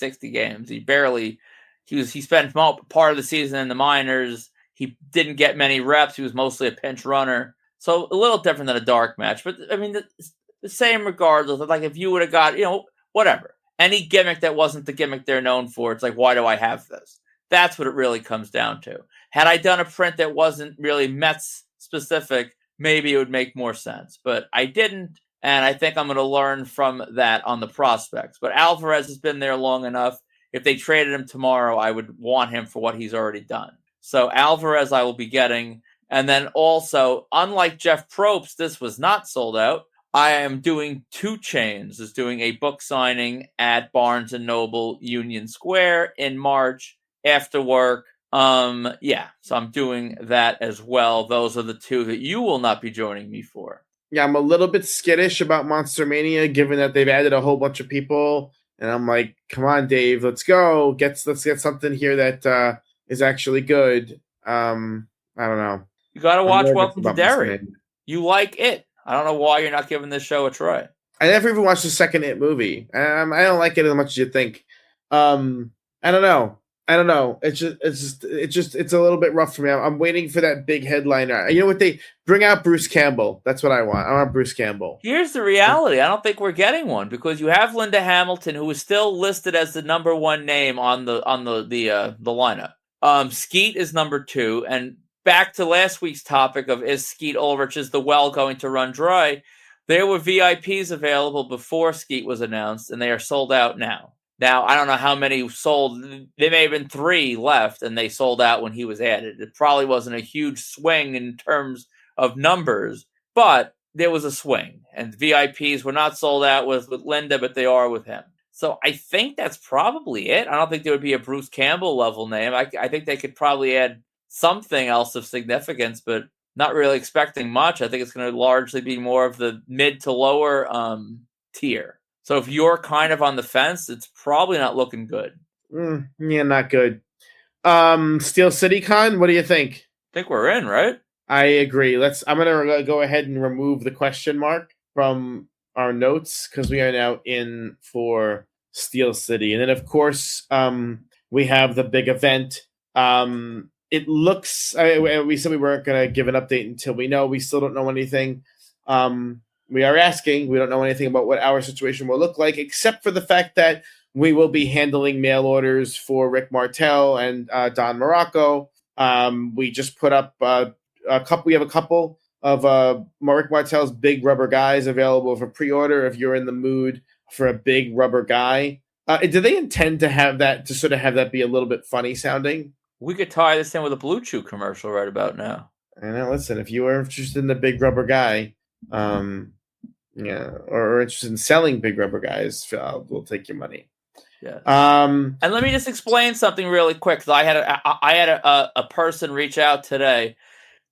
spent part of the season in the minors. He didn't get many reps. He was mostly a pinch runner. So a little different than a dark match. But I mean, the same regardless. Like if you would have got, whatever. Any gimmick that wasn't the gimmick they're known for, it's like, why do I have this? That's what it really comes down to. Had I done a print that wasn't really Mets specific, maybe it would make more sense. But I didn't, and I think I'm going to learn from that on the prospects. But Alvarez has been there long enough. If they traded him tomorrow, I would want him for what he's already done. So Alvarez I will be getting. And then also, unlike Jeff Probst, this was not sold out. I am doing 2 Chainz is doing a book signing at Barnes & Noble Union Square in March after work. So I'm doing that as well. Those are the 2 that you will not be joining me for. Yeah, I'm a little bit skittish about Monster Mania, given that they've added a whole bunch of people. And I'm like, come on, Dave, let's go. Let's get something here that is actually good. I don't know. You got to watch Welcome to Derry. You like it. I don't know why you're not giving this show a try. I never even watched the second It movie. I don't like it as much as you think. I don't know. It's a little bit rough for me. I'm waiting for that big headliner. You know what? They bring out Bruce Campbell. That's what I want. I want Bruce Campbell. Here's the reality. I don't think we're getting one because you have Linda Hamilton, who is still listed as the number 1 name on the lineup. Skeet is number 2, and back to last week's topic of is Skeet Ulrich's The Well going to run dry? There were VIPs available before Skeet was announced, and they are sold out now. Now, I don't know how many sold. There may have been 3 left, and they sold out when he was added. It probably wasn't a huge swing in terms of numbers, but there was a swing. And VIPs were not sold out with Linda, but they are with him. So I think that's probably it. I don't think there would be a Bruce Campbell level name. I think they could probably add something else of significance, but not really expecting much. I think it's going to largely be more of the mid to lower tier. So if you're kind of on the fence, it's probably not looking good. Yeah, not good. Steel City Con, what do you think? I think we're in, right? I agree. I'm going to go ahead and remove the question mark from our notes because we are now in for Steel City. And then, of course, we have the big event. It looks, we said we weren't going to give an update until we know. We still don't know anything. We are asking. We don't know anything about what our situation will look like, except for the fact that we will be handling mail orders for Rick Martel and Don Morocco. We just put up we have a couple of Rick Martel's big rubber guys available for pre-order if you're in the mood for a big rubber guy. Do they intend to have that be a little bit funny sounding? We could tie this in with a Blue Chew commercial right about now. And now, listen, if you are interested in the big rubber guy, or interested in selling big rubber guys, we'll take your money. Yeah. And let me just explain something really quick. Cause I had a person reach out today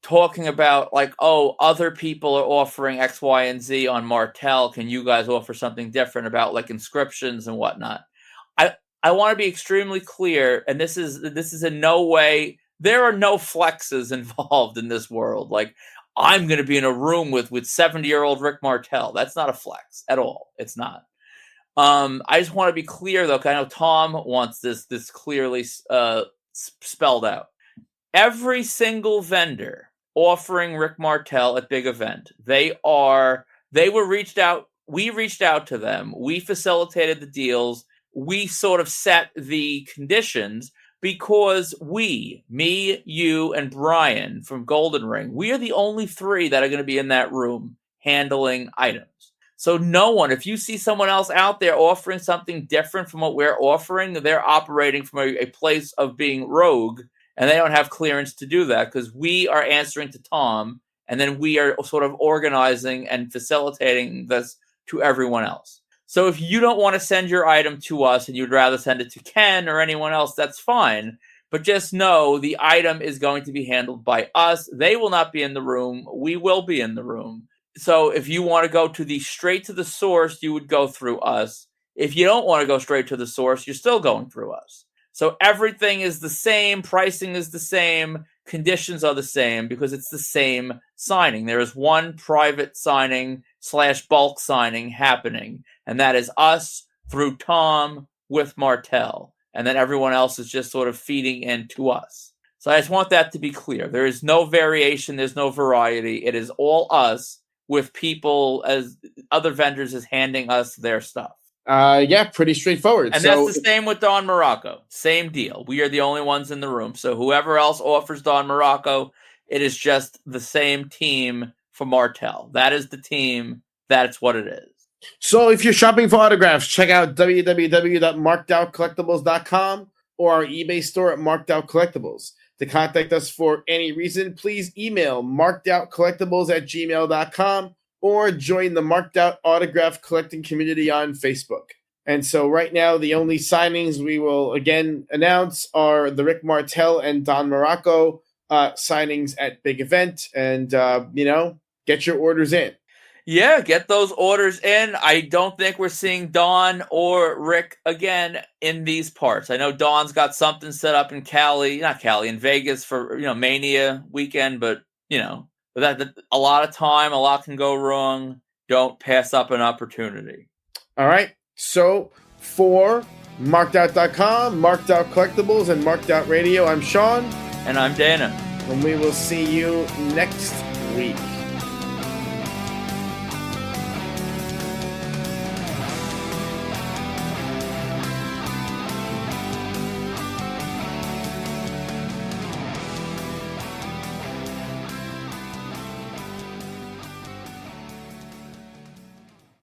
talking about like, oh, other people are offering X, Y, and Z on Martel. Can you guys offer something different about like inscriptions and whatnot? I want to be extremely clear, and this is in no way, there are no flexes involved in this world. Like, I'm going to be in a room with 70-year-old Rick Martel. That's not a flex at all. It's not. I just want to be clear, though, because I know Tom wants this clearly spelled out. Every single vendor offering Rick Martel at big event, we reached out to them. We facilitated the deals. We sort of set the conditions because me, you, and Brian from Golden Ring, we are the only three that are going to be in that room handling items. So no one, if you see someone else out there offering something different from what we're offering, they're operating from a place of being rogue, and they don't have clearance to do that because we are answering to Tom, and then we are sort of organizing and facilitating this to everyone else. So if you don't want to send your item to us and you'd rather send it to Ken or anyone else, that's fine. But just know the item is going to be handled by us. They will not be in the room. We will be in the room. So if you want to go straight to the source, you would go through us. If you don't want to go straight to the source, you're still going through us. So everything is the same. Pricing is the same. Conditions are the same because it's the same signing. There is one private signing / bulk signing happening, and that is us through Tom with Martel. And then everyone else is just sort of feeding into us. So I just want that to be clear. There is no variation. There's no variety. It is all us with people as other vendors is handing us their stuff. Pretty straightforward. And that's the same with Don Morocco. Same deal. We are the only ones in the room. So whoever else offers Don Morocco, it is just the same team for Martel. That is the team. That's what it is. So if you're shopping for autographs, check out www.markedoutcollectibles.com or our eBay store at Marked Out Collectibles. To contact us for any reason, please email markedoutcollectibles@gmail.com or join the Marked Out Autograph Collecting community on Facebook. And so right now, the only signings we will again announce are the Rick Martel and Don Morocco signings at Big Event. And, get your orders in. Yeah, get those orders in. I don't think we're seeing Don or Rick again in these parts. I know Don's got something set up in in Vegas for, Mania weekend, but, that a lot of time, a lot can go wrong. Don't pass up an opportunity. All right. So for markedout.com, Marked Out Collectibles, and Marked Out Radio, I'm Sean. And I'm Dana. And we will see you next week.